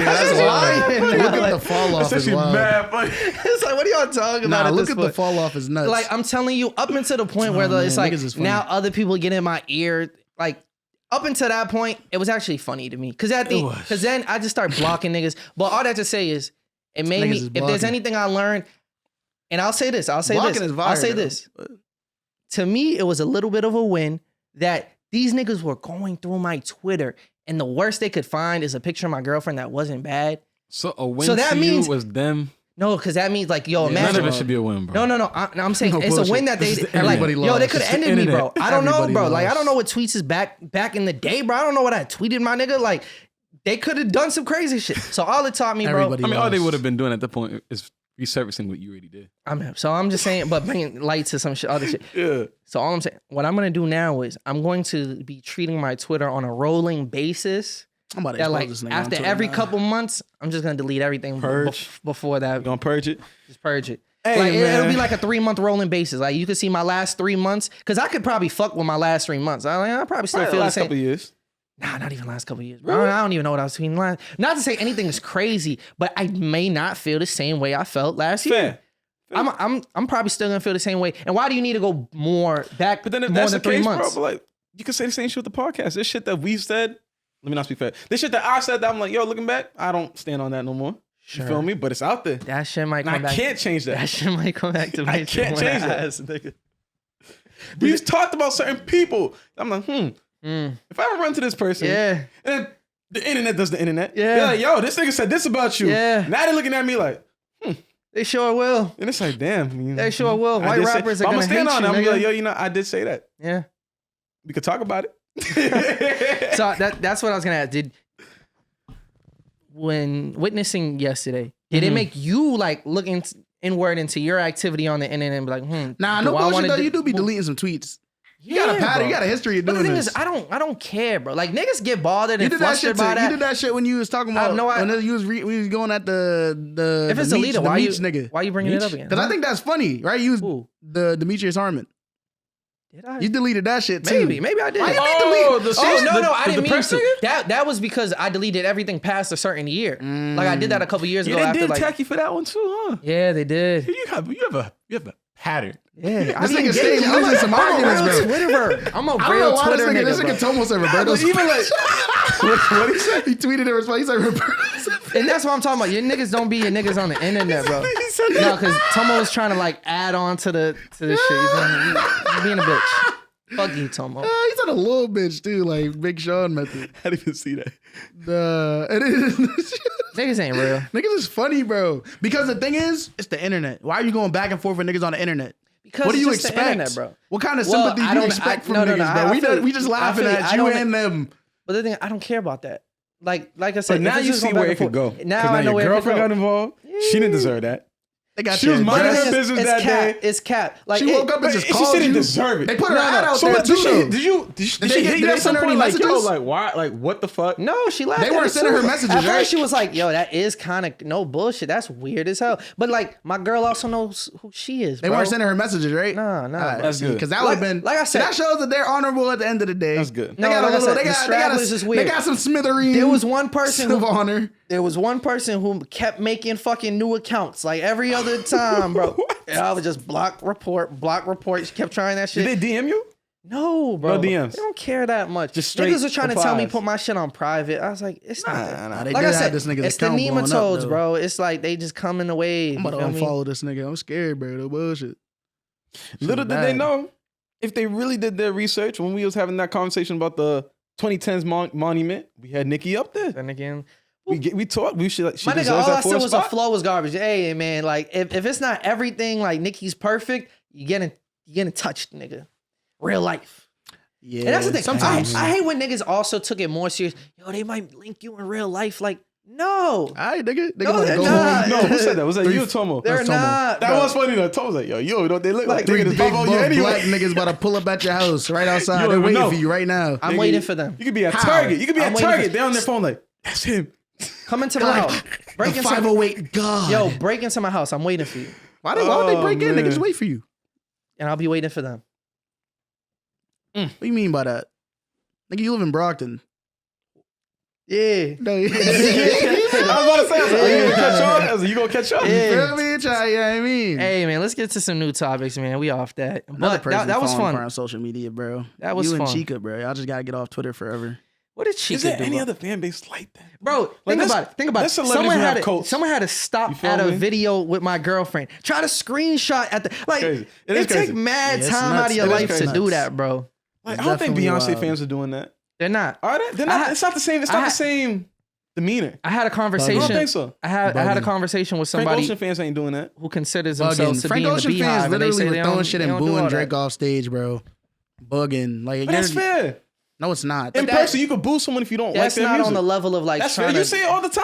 That's lying. Look at the fall off is wild. It's like, what are y'all talking about? At look at the fall off is nuts. Like, I'm telling you, up until the point where it's like, now other people get in my ear. Like, up until that point, it was actually funny to me. Because then I just start blocking niggas. But all that to say is, it made me, if there's anything I learned, and I'll say this. To me, it was a little bit of a win that these niggas were going through my Twitter, and the worst they could find is a picture of my girlfriend that wasn't bad. So a win that means was them. No, because that means like, yo, imagine. None of it should be a win, bro. No. I'm saying it's a win that they like. Yo, they could have ended me, bro. I don't know, bro. Like, I don't know what tweets is back in the day, bro. I don't know what I tweeted, my nigga. Like, they could have done some crazy shit. So all it taught me, bro. All they would have been doing at the point is resurfacing what you already did. So I'm just saying, but bringing light to some other shit. Yeah. So all I'm saying, what I'm gonna do now is I'm going to be treating my Twitter on a rolling basis. I'm about to expose this nigga after every couple months, I'm just gonna delete everything before that. You gonna purge it? Just purge it. Hey, like it'll be like a 3-month rolling basis. Like you can see my last 3 months, because I could probably fuck with my last 3 months. I probably still feel the same. Couple years. Nah, not even last couple of years, bro. Really? I don't even know what I was tweeting last. Not to say anything is crazy, but I may not feel the same way I felt last year. I'm probably still gonna feel the same way. And why do you need to go more back? But then if that's the case, bro, but like you can say the same shit with the podcast. This shit that we've said, let me not speak fair. This shit that I said that I'm like, yo, looking back, I don't stand on that no more. Sure. You feel me? But it's out there. That shit might come back. I can't change that. That shit might come back to me. I can't change that. We've talked about certain people. I'm like, if I ever run to this person, and the internet does the internet, they're like, yo, this nigga said this about you. Yeah. Now they're looking at me like, They sure will. And it's like, damn. They sure will. White rappers are gonna hate you, nigga. I'm gonna be like, yo, I did say that. Yeah. We could talk about it. So that's what I was gonna ask. When witnessing yesterday, did it make you like look inward into your activity on the internet and be like, Nah, no bullshit though. You do be deleting some tweets. You got a pattern. You got a history of doing this. But the thing is, I don't care, bro. Like niggas get bothered and flustered by that. You did that shit when you was talking about when you was we was going at the if it's deleted, why you bringing it up again? Because I think that's funny, right? You was the Demetrius Harmon. Did I? You deleted that shit too. Maybe I did. Why I didn't mean to. That was because I deleted everything past a certain year. Like I did that a couple years ago. They did tack you for that one too, huh? Yeah, they did. You have a pattern. Yeah, this nigga stayed losing some arguments, bro. I'm a real Twitter nigga. This nigga Tomo said Roberto's. Even like, what he said? He tweeted a response. He said Roberto's. And that's what I'm talking about. Your niggas don't be your niggas on the internet, bro. No, because Tomo was trying to like add on to the shit. He's being a bitch. Fuck you, Tomo. He said a little bitch too, like Big Sean method. I didn't even see that. Niggas ain't real. Niggas is funny, bro. Because the thing is, it's the internet. Why are you going back and forth with niggas on the internet? Because what do you expect, internet, bro? What kind of sympathy do you expect from niggas, bro? We just laughing at you and them. But the thing, I don't care about that. Like I said, but now you see where it could go. Now I know where your girlfriend got involved. She didn't deserve that. She was minding her business that day. It's cap. Like she woke up and just called you. She didn't deserve it. They put her ad out there too. Did she hit you at some point like, yo, like why? Like what the fuck? No, she laughed. They weren't sending her messages. At right? first, she was like, "Yo, that is kind of no bullshit. That's weird as hell." But like, my girl also knows who she is. They weren't sending her messages, right? Nah. That's good. Because that would have been like I said. That shows that they're honorable at the end of the day. That's good. They got a little. They got some smithereens. There was one person of honor. There was one person who kept making fucking new accounts like every other time, bro. And I would just block report. She kept trying that shit. Did they DM you? No, bro. No DMs. They don't care that much. Just straight niggas were trying replies. to tell me put my shit on private. I was like, it's not that. They like I said, this nigga's it's the nematodes, bro. It's like they just come in the way. I'm about to unfollow this nigga. I'm scared, bro. The bullshit. Little did they know, if they really did their research when we was having that conversation about the 2010s monument, we had Nicki up there. And again, we talked. We should. Like, my nigga, all I said was a flow was garbage. Hey man, like if it's not everything like Nicki's perfect, you getting touched, nigga. Real life. Yeah. And that's the thing. Sometimes I hate when niggas also took it more serious. Yo, they might link you in real life. Like, no. All right, nigga. No, they're not. No, who said that? Was that you or Tomo? They're not. That was funny though. Tomo's like, yo, don't they look like three niggas big on you anyway? black niggas about to pull up at your house right outside. They're waiting for you right now. I'm waiting for them. You could be at Target. You could be at Target. They're on their phone like, that's him. Come into my house. Break into 508 God. Yo, break into my house. I'm waiting for you. Why would they break in? Niggas wait for you. And I'll be waiting for them. What do you mean by that? Nigga, you live in Brockton. Yeah. No, I was about to say, you gonna catch on? You gonna catch on? You feel me? You know what I mean? Hey, man, let's get to some new topics, man. We off that. Another But person that was fun. on social media, bro. That was you fun. and Chika, bro. Y'all just gotta get off Twitter forever. What did Chika do? Is there any other fan base like that? Bro, think about it. Someone had to stop at a video with my girlfriend. Try to screenshot at the like. It takes mad time out of your life to do that, bro. Like, I don't think Beyonce fans are doing that. They're not. Are they? They're not. It's not the same. It's not the same demeanor. I had a conversation. I don't think so. I had a conversation with somebody. Frank Ocean fans ain't doing that. Who considers themselves to Frank be in Ocean the Beehive, fans literally were throwing shit and booing Drake that. off stage, bro. Bugging. Like, but that's fair. No, it's not. In person, you could boo someone if you don't like their music. That's not on the level of like. That's fair. You say it all the time.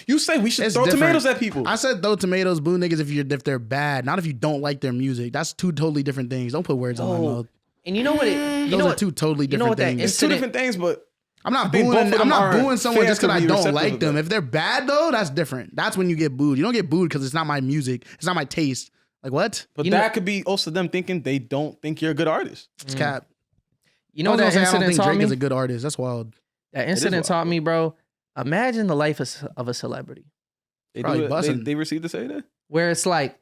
You say we should throw tomatoes at people. I said throw tomatoes, boo niggas if they're bad, not if you don't like their music. That's two totally different things. Don't put words on my mouth. And you know what? Those are two totally different things. It's two different things, but I'm not booing someone just because I don't like them. If they're bad though, that's different. That's when you get booed. You don't get booed because it's not my music. It's not my taste. Like what? But that could be also them thinking they don't think you're a good artist. It's cap. You know what that incident taught me? Drake is a good artist. That's wild. That incident taught me, bro. Imagine the life of a celebrity. They received to say that? Where it's like,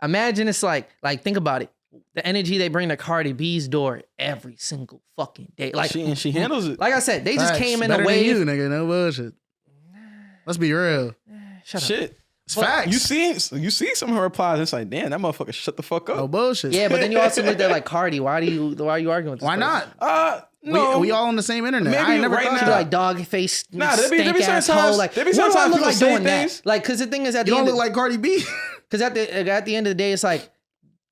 imagine it's like think about it. The energy they bring to Cardi B's door every single fucking day. Like she handles it. Like I said, they just came in a way. You nigga, no bullshit. Let's be real. Shut up. It's facts. You see some of her replies. It's like, damn, that motherfucker shut the fuck up. No bullshit. Yeah, but then you also look at like Cardi. Why are you arguing with this Why person? not? No, we all on the same internet. Maybe I ain't never right thought now. that. Like dog face, nah, there be ass sometimes, hoe. Like, there be what do I sometimes look people like say doing things. that? Like, because the thing is, at You the don't end, look like Cardi B. Because at the end of the day, it's like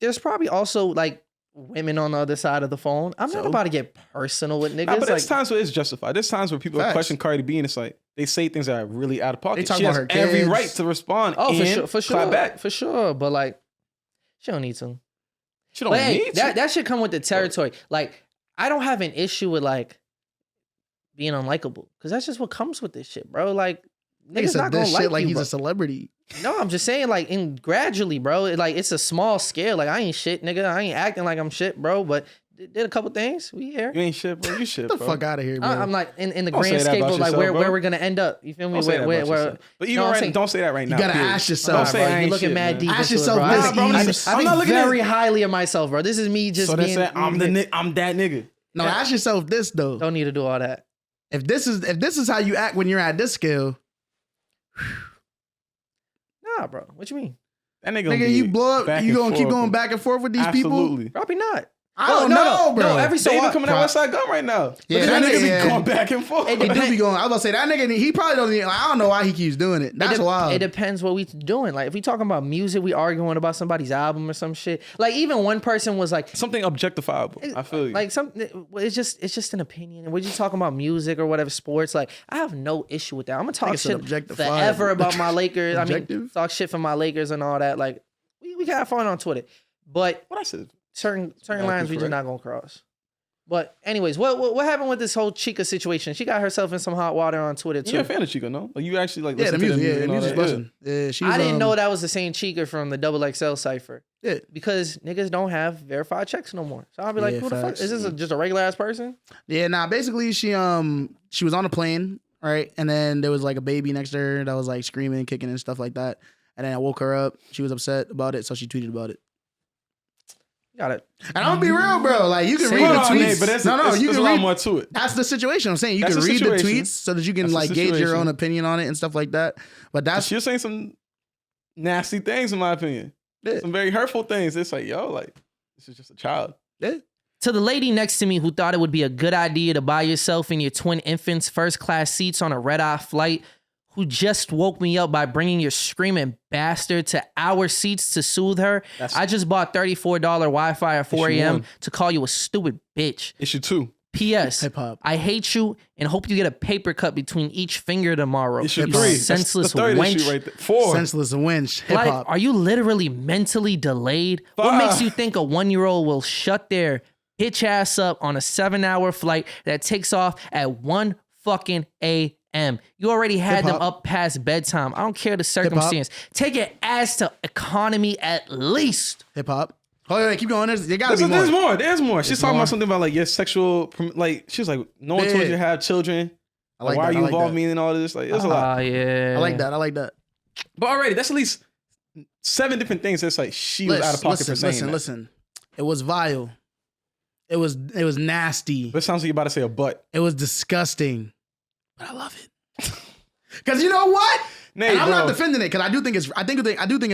there's probably also like women on the other side of the phone. I'm not about to get personal with niggas. Nah, but there's like, times where it's justified. There's times where people question Cardi B and it's like they say things that are really out of pocket. They talk she about has her every kids. right to respond. oh, and for sure. But like, she don't need to. She don't need to. That should come with the territory. Like, I don't have an issue with like being unlikable because that's just what comes with this shit, bro. Like, niggas not gonna like like you, he's bro. a celebrity. No, I'm just saying, like, gradually, bro. Like, it's a small scale. Like, I ain't shit, nigga. I ain't acting like I'm shit, bro. But did a couple things. We here. You ain't shit, bro. You shit, Get the bro. fuck out of here, bro. I'm like in the Don't grand say that scape about of like yourself, where we're gonna end up. You feel me? Don't say that about yourself. But even don't say that right now. You gotta period. ask yourself. Don't say I You're ain't looking shit, mad man. deep Ask into yourself it, bro. this. I think very highly of myself, bro. This is me just being. So I'm that nigga. No, ask yourself this though. Don't need to do all that. If this is how you act when you're at this scale, Nah, bro. What you mean? That nigga you blow up. You gonna keep going back and forth with these people? Probably not. I don't know, bro. No, every so often coming out Westside Gun right now. Yeah, that nigga be going back and forth. He do be going. I was about to say that nigga. He probably don't even. Like, I don't know why he keeps doing it. That's wild. It depends what we doing. Like if we talking about music, we arguing about somebody's album or some shit. Like even one person was like something objectifiable. I feel you. Like something. It's just an opinion. We're just talking about music or whatever sports. Like I have no issue with that. I'm gonna talk shit forever about my Lakers. I mean, talk shit for my Lakers and all that. Like we can have fun on Twitter, but what I said. Certain lines we just not gonna cross. But anyways, what happened with this whole Chika situation? She got herself in some hot water on Twitter too. You're a fan of Chika, no? Like you actually like listen to the music, the music's busting. I didn't know that was the same Chika from the XXL cipher. Yeah, because niggas don't have verified checks no more. So I'll be like, who the fuck is this? Just a regular ass person? Yeah, nah. Basically, she was on a plane, right, and then there was like a baby next to her that was like screaming, kicking, and stuff like that. And then I woke her up. She was upset about it, so she tweeted about it. Got it. And I'm gonna be real, bro. Like you can read the tweets. But there's a lot more to it. That's the situation. I'm saying you can read the tweets so that you can like gauge your own opinion on it and stuff like that. But that's you're saying some nasty things, in my opinion. Yeah. Some very hurtful things. It's like, yo, like this is just a child. Yeah. To the lady next to me who thought it would be a good idea to buy yourself and your twin infants first class seats on a red-eye flight, who just woke me up by bringing your screaming bastard to our seats to soothe her. I just bought $34 Wi-Fi at 4 a.m. to call you a stupid bitch. Issue 2. P.S. Hip-hop. I hate you and hope you get a paper cut between each finger tomorrow. Issue 3. Senseless That's the wench. issue right there. 4. Senseless wench. Hip-hop. Like, are you literally mentally delayed? 5. What makes you think a 1-year-old will shut their bitch ass up on a 7-hour flight that takes off at 1 fucking a.m.? You already had them up past bedtime. I don't care the circumstance. Take your ass to economy at least. Hip-hop. Oh, wait, keep going. There gotta be more. There's more. She's talking about something about like your sexual, like she was like, no one told you to have children. Like why are you involved me in all of this? Like there's a lot. Yeah. I like that. But already, that's at least 7 different things. That's like she was out of pocket for saying that. Listen. It was vile. It was nasty. But it sounds like you're about to say a butt. It was disgusting. But I love it. Because you know what? Nate, I'm not defending it because I do think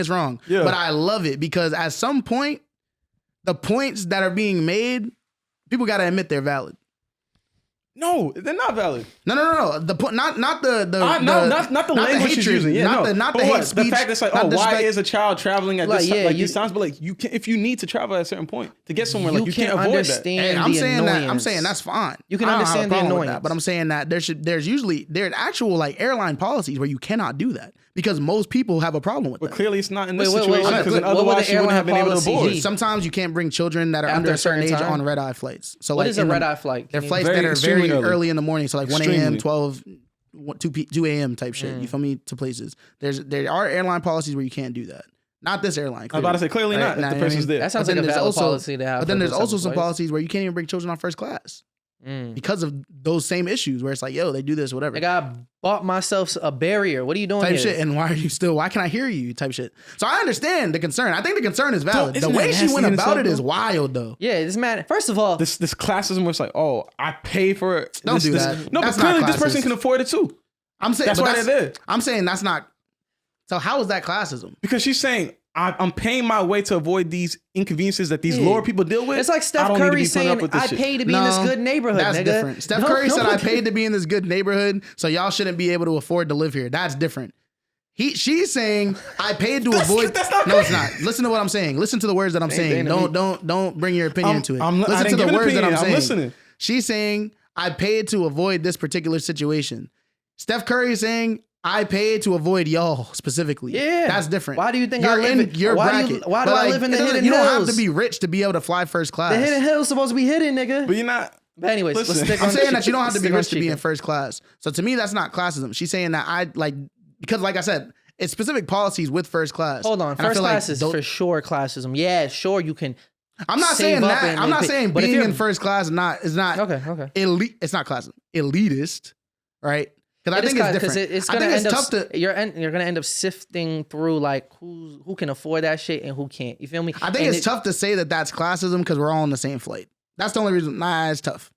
it's wrong. Yeah. But I love it because at some point, the points that are being made, people got to admit they're valid. No, they're not valid. No. The point, not the language she's using. Yeah, not the hate speech. The fact that's like, why is a child traveling at this time? Like these times, but like you can, if you need to travel at a certain point to get somewhere, like you can't avoid that. And I'm saying that's fine. You can understand the annoyance, but I'm saying that there's actual like airline policies where you cannot do that because most people have a problem with that. But clearly, it's not in this situation because otherwise you wouldn't have been able to board. Sometimes you can't bring children that are under a certain age on red-eye flights. So what is a red-eye flight? They're flights that are very early in the morning, so like 1 a.m., 12, 2 a.m. type shit. You feel me? To places. There are airline policies where you can't do that. Not this airline. I was about to say clearly not. If the person's there. That sounds like a valid policy to have. But then there's also some policies where you can't even bring children on first class because of those same issues where it's like, yo, they do this, whatever. Like I bought myself a barrier. What are you doing type here? Shit. And why can I hear you? Type shit. So I understand the concern. I think the concern is valid. The way she went about it is wild though. Yeah, it's mad. First of all, this classism was like, oh, I pay for it. Don't do that. No, but clearly this person can afford it too. I'm saying that's why they're there. I'm saying that's not. So how is that classism? Because she's saying I'm paying my way to avoid these inconveniences that these lower people deal with. It's like Steph Curry saying, I paid to be in this good neighborhood, that's nigga. Different. Steph Curry said, I paid to be in this good neighborhood, so y'all shouldn't be able to afford to live here. That's different. She's saying, I paid to avoid. That's not no, it's not. Listen to what I'm saying. Listen to the words that I'm saying. Don't bring your opinion into it. Listen to the words that I'm saying. Listening. She's saying, I paid to avoid this particular situation. Steph Curry is saying, I paid to avoid y'all specifically. Yeah. That's different. Why do you think I live in your bracket? Why do I live in the hidden hills? You don't have to be rich to be able to fly first class. The hidden hills supposed to be hidden, nigga. But you're not. But anyways, let's stick I'm saying that you don't have to be rich to be in first class. So to me, that's not classism. She's saying that because like I said, it's specific policies with first class. Hold on. First class is for sure classism. Yeah, sure, you can. I'm not saying that. I'm not saying being in first class is not okay. Elite. It's not classism. Elitist, right? Because I think it's different. It's gonna end up. You're gonna end up sifting through like who can afford that shit and who can't. You feel me? I think it's tough to say that that's classism because we're all on the same flight. That's the only reason. Nah, it's tough.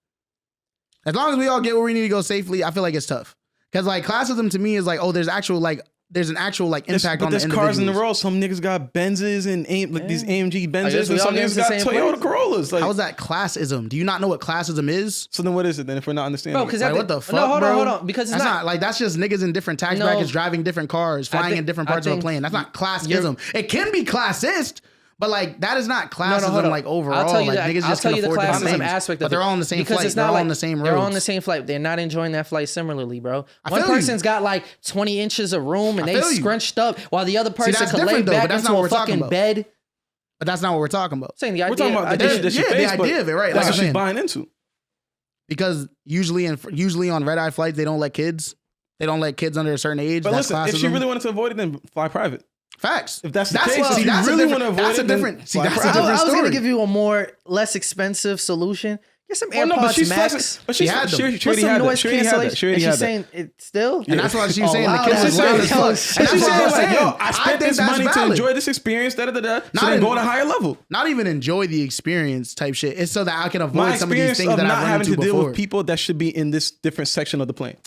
As long as we all get where we need to go safely, I feel like it's tough. Because like classism to me is like, oh, there's actual like there's an actual like impact on the individuals. But there's cars in the road. Some niggas got Benzes and these AMG Benzes, and some niggas got Toyota Corollas. Like, how is that classism? Do you not know what classism is? So then what is it then if we're not understanding? Bro, because like, what the fuck, hold bro? on. Because it's that's not like that's just niggas in different tax brackets driving different cars, flying in different parts of a plane. That's not classism. It can be classist. But like that is not classism like overall. I'll tell you like niggas just can afford the classism aspect of it. But they're all on the same flight. They're all on the same roads. They're on the same flight. They're not enjoying that flight similarly, bro. One person's got like 20 inches of room and they scrunched up while the other person could lay back into a fucking bed. But that's not what we're talking about. Saying the idea, we're talking about the idea of it, right? That's what she's buying into. Because usually on red eye flights, they don't let kids. They don't let kids under a certain age. But listen, if she really wanted to avoid it, then fly private. Facts. If that's the case, if you really want to avoid it, that's a different story. I was going to give you a less expensive solution. Get some AirPods Max. But she had them. She already had that. She already had that. She's saying it still? And that's why she was saying the kids was loud as fuck. And she's saying like, yo, I spent this money to enjoy this experience, so then go on a higher level. Not even enjoy the experience type shit. It's so that I can avoid some of these things that I've run into before. My experience of not having to deal with people that should be in this different section of the plane.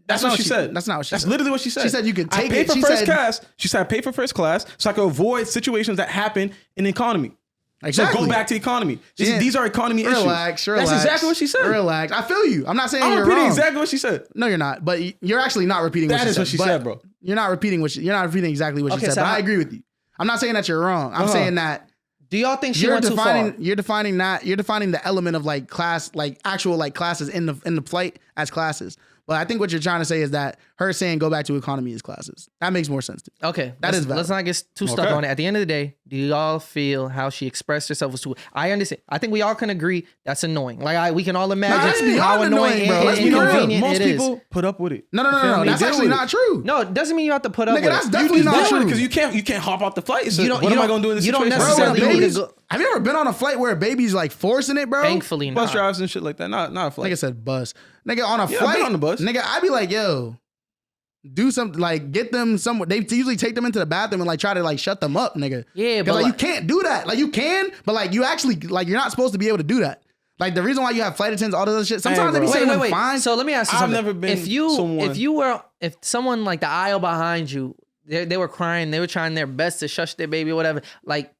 That's what she said. That's not what she said. That's literally what she said. She said you could take it. I paid for first class. She said I paid for first class so I could avoid situations that happen in the economy. Exactly. So go back to economy. These are economy issues. Relax. That's exactly what she said. Relax. I feel you. I'm not saying you're repeating wrong. Exactly what she said. No, you're not. But you're actually not repeating what she said. That is what she said, bro. You're not repeating exactly what she said. But I agree with you. I'm not saying that you're wrong. I'm saying that. Do y'all think she went too far? You're defining the element of like class, like actual like classes in the flight as classes. But I think what you're trying to say is that her saying go back to economy is classes. That makes more sense to me. Okay. That is valid. Let's not get too stuck on it. At the end of the day, do y'all feel how she expressed herself was too... I understand. I think we all can agree that's annoying. Like we can all imagine how annoying and inconvenient most it is. Most people put up with it. No. That's actually not true. No, it doesn't mean you have to put up with it. That's definitely not true. Because you can't hop off the flight. So what am I going to do in this situation? You don't necessarily need to go... Have you ever been on a flight where a baby's like forcing it, bro? Thankfully not. Bus drives and shit like that. Not a flight. Nigga said bus. Nigga on a flight. I've been on the bus. Nigga, I'd be like, yo, do something, like get them somewhere. They usually take them into the bathroom and like try to like shut them up, nigga. Yeah, but like you can't do that. Like you can, but like you actually, like you're not supposed to be able to do that. Like the reason why you have flight attendants, all this other shit. Sometimes they be saying them fine. So let me ask you something. I've never been if someone like the aisle behind you, they were crying, they were trying their best to shush their baby or whatever, like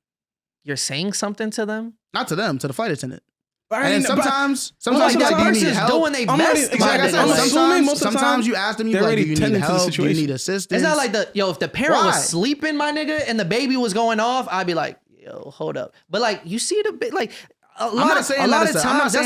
you're saying something to them? Not to them, to the flight attendant. And sometimes like that person's doing their best. Sometimes you ask them, you like, do you need help? Do you need assistance? It's not like if the parent was sleeping, my nigga, and the baby was going off, I'd be like, yo, hold up. But like, you see like, I'm not saying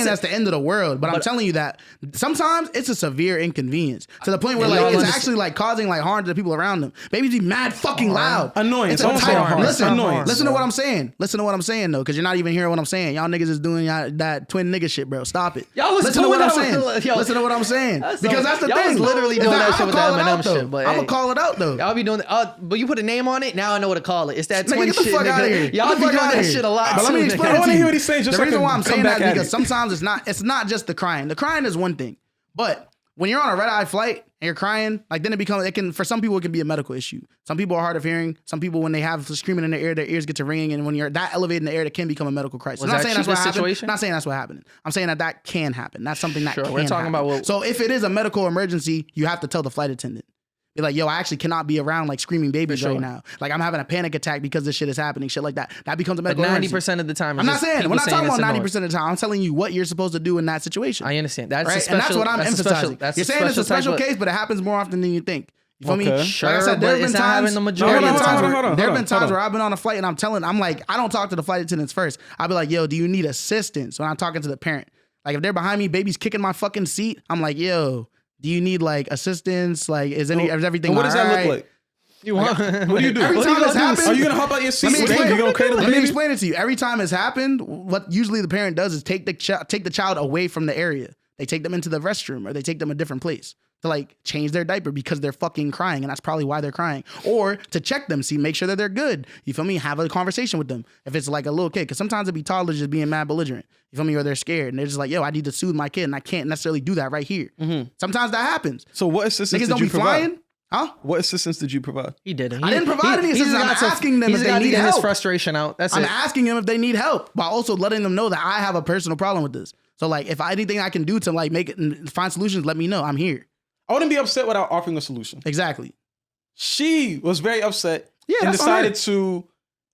that's the end of the world, but I'm telling you that sometimes it's a severe inconvenience to the point where like it's actually like causing like harm to the people around them. Babies be mad fucking loud, annoying. It's listen to what I'm saying. Listen to what I'm saying though, because you're not even hearing what I'm saying. Y'all niggas is doing that twin nigga shit, bro. Stop it. Listen to what I'm saying. Listen to what I'm saying, because that's the thing. Literally doing that shit with the Eminem shit. But I'm gonna call it out though. Y'all be doing but you put a name on it. Now I know what to call it. It's that twin shit. Get the fuck out of here. Y'all be doing that shit a lot. But let me explain. I want to hear what he's saying. The reason why I'm saying that is because sometimes it's not just the crying. The crying is one thing, but when you're on a red eye flight and you're crying, like then for some people it can be a medical issue. Some people are hard of hearing. Some people when they have screaming in their ear, their ears get to ringing, and when you're that elevated in the air, it can become a medical crisis. I'm not saying that's what happened. Not saying that's what happened. I'm saying that can happen. That's something that can. We're talking about so if it is a medical emergency, you have to tell the flight attendant. Be like, yo, I actually cannot be around like screaming babies right now. Like I'm having a panic attack because this shit is happening. Shit like that. That becomes a medical emergency. 90% of the time, I'm not saying. We're not talking about 90% of the time. I'm telling you what you're supposed to do in that situation. I understand. That's right? And that's what I'm emphasizing. You're saying it's a special case, but it happens more often than you think. You feel me? Sure, like I said, there have been times. There have been times where I've been on a flight and I'm like, I don't talk to the flight attendants first. I'll be like, yo, do you need assistance? When I'm talking to the parent, like if they're behind me, baby's kicking my fucking seat, I'm like, yo, do you need like assistance? Like, is everything? What does that look like? What do you do? Every time it's happened, are you gonna hop out your seat? Let me explain it to you. Every time it's happened, what usually the parent does is take the child away from the area. They take them into the restroom or they take them a different place to like change their diaper because they're fucking crying, and that's probably why they're crying. Or to check them, make sure that they're good. You feel me? Have a conversation with them if it's like a little kid, because sometimes it'd be toddlers just being mad belligerent. You feel me? Or they're scared and they're just like, yo, I need to soothe my kid and I can't necessarily do that right here. Mm-hmm. Sometimes that happens. So what assistance did you provide? Flying? Huh? What assistance did you provide? He didn't. I didn't provide any assistance. I'm asking them if they need help. His frustration out. That's I'm asking them if they need help, but also letting them know that I have a personal problem with this. So like, if anything I can do to like make it and find solutions, let me know. I'm here. I wouldn't be upset without offering a solution. Exactly. She was very upset and decided to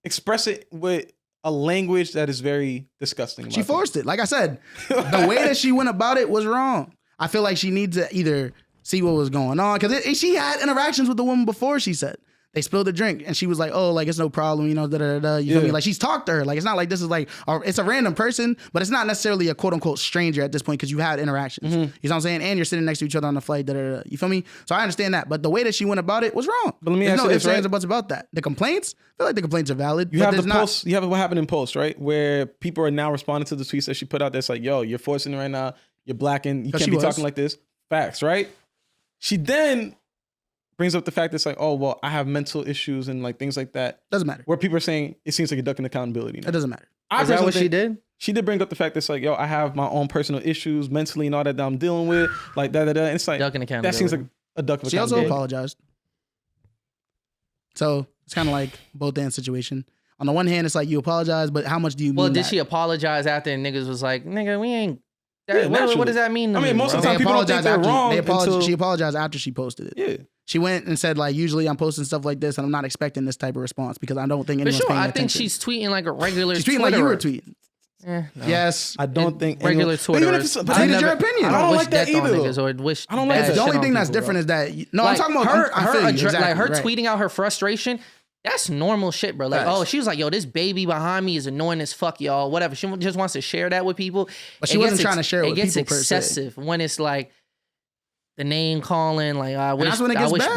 express it with a language that is very disgusting. She forced it. Like I said, the way that she went about it was wrong. I feel like she needs to either see what was going on, because she had interactions with the woman before. She said they spilled the drink and she was like, oh, like it's no problem, you know, you feel me? Like she's talked to her. Like it's not like this is like, it's a random person, but it's not necessarily a quote unquote stranger at this point because you had interactions. You know what I'm saying? And you're sitting next to each other on the flight. You feel me? So I understand that, but the way that she went about it was wrong. But let me ask you this, ifs, ands, or buts about that. The complaints, I feel like the complaints are valid. You have the post. You have what happened in post, right? Where people are now responding to the tweets that she put out. That's like, yo, you're forcing it right now. You're blacking. You can't be talking like this. Facts, right? She then brings up the fact that's like, oh, well, I have mental issues and like things like that. Doesn't matter. Where people are saying it seems like you're ducking accountability now. It doesn't matter. Is that what she did? She did bring up the fact that's like, yo, I have my own personal issues mentally and all that I'm dealing with. Like that. And it's like, ducking accountability. That seems like a duck of accountability. She also apologized. So it's kind of like both ends situation. On the one hand, it's like you apologize, but how much do you mean? Well, did she apologize after and niggas was like, nigga, we ain't. What does that mean? I mean, most of the time people don't think they're wrong. She apologized after she posted it. Yeah. She went and said, like, usually I'm posting stuff like this and I'm not expecting this type of response because I don't think anyone's paying attention. I think she's tweeting like a regular She's tweeting like you were tweeting. No. Yes. I don't think regular Twitter. Tweeted your opinion. I don't like that either. I don't like that. The only thing that's different is that, I'm talking about her tweeting out her frustration. That's normal shit, bro. Like, she was like, yo, this baby behind me is annoying as fuck, y'all. Whatever. She just wants to share that with people. But she wasn't trying to share it with people per se. It gets excessive when it's like the name calling, like, I wish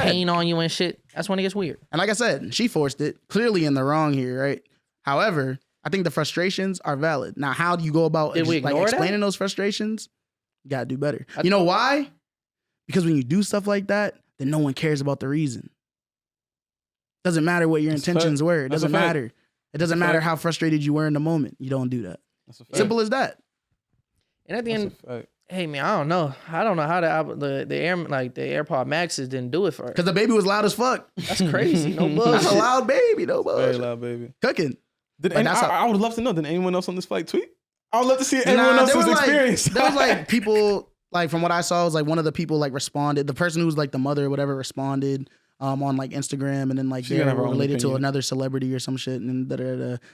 pain on you and shit. That's when it gets weird. And like I said, she forced it. Clearly in the wrong here, right? However, I think the frustrations are valid. Now, how do you go about explaining those frustrations? You got to do better. You know why? Because when you do stuff like that, then no one cares about the reason. Doesn't matter what your intentions were. It doesn't matter. It doesn't matter how frustrated you were in the moment. You don't do that. Simple as that. And at the end, hey man, I don't know how the AirPod Maxes didn't do it for her. Because the baby was loud as fuck. That's crazy. No bullshit. That's a loud baby. No bullshit. Very loud baby. Cooking. I would love to know. Did anyone else on this flight tweet? I would love to see everyone else's experience. There was like people, like from what I saw, it was like one of the people like responded. The person who was like the mother or whatever responded. On like Instagram, and then like they're related to another celebrity or some shit, and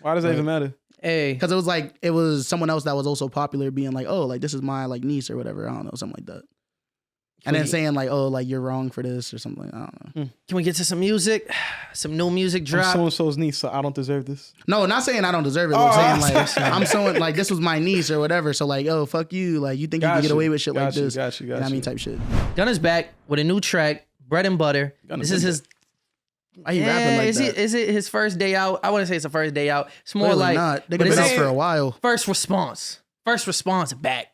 Why does that even matter? Hey, because it was someone else that was also popular, being like, oh, like this is my like niece or whatever. I don't know, something like that. And then saying like, oh, like you're wrong for this or something. I don't know. Can we get to some music? Some new music drop. I'm so-and-so's niece, so I don't deserve this. No, not saying I don't deserve it. I'm saying like I'm so like this was my niece or whatever. So like, oh, fuck you. Like you think you can get away with shit like this? Got you. I mean, type shit. Gunna's back with a new track. Bread and Butter. This is his. Why he rapping like that? Is it his first day out? I wouldn't say it's the first day out. It's more like not. They've been out for a while. First response back.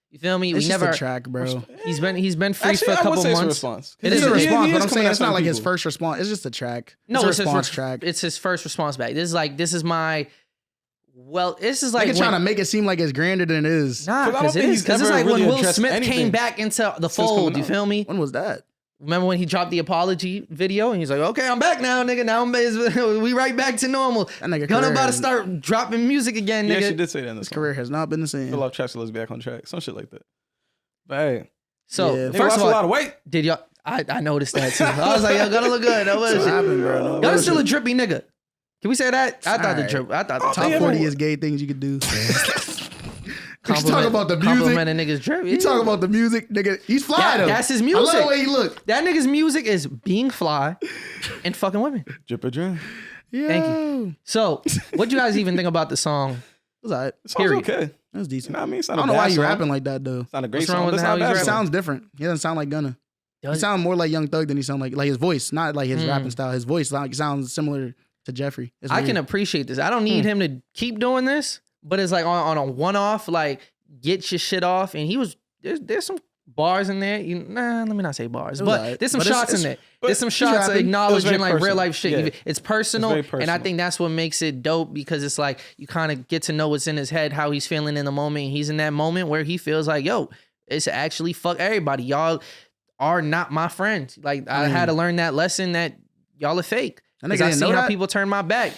You feel me? It's just a track, bro. He's been free for a couple months. It is a response, but I'm saying it's not like his first response. It's just a track. No, it's a response track. It's his first response back. This is like this is like they're trying to make it seem like it's grander than it is. Nah, because it is. Because it's like when Will Smith came back into the fold. You feel me? When was that? Remember when he dropped the apology video and he's like, okay, I'm back now, nigga. Now we right back to normal. Gunna about to start dropping music again, nigga. Yeah, she did say that in this song. Career has not been the same. Fill off tracks, let's be back on track. Some shit like that. But hey. So, first of all, a lot of weight. Did y'all? I noticed that too. I was like, yo, Gunna look good. No, what happened, bro? Gunna's still a drippy nigga. Can we say that? I thought the top 40 is gay things you could do. You talk about the music. Complimenting niggas drip. You talk about the music, nigga. He's fly though. That's his music. I love the way he look. That nigga's music is being fly and fucking women. Drip a drip. Yeah. Thank you. So, what do you guys even think about the song? It was alright. Period. Okay. That was decent. You know what I mean? I don't know why you rapping like that though. It's not a great song. He sounds different. He doesn't sound like Gunna. He sounds more like Young Thug than he sounds like his voice, not like his rapping style. His voice sounds similar to Jeffrey. I can appreciate this. I don't need him to keep doing this, but it's like on a one-off, like get your shit off. And he was there's some bars in there. Let me not say bars, but there's some shots in there. There's some shots acknowledging like real life shit. Yeah. It's personal, and I think that's what makes it dope because it's like you kind of get to know what's in his head, how he's feeling in the moment. He's in that moment where he feels like, yo, it's actually fuck everybody. Y'all are not my friends. Like I had to learn that lesson that y'all are fake. Because I see how people turn my back.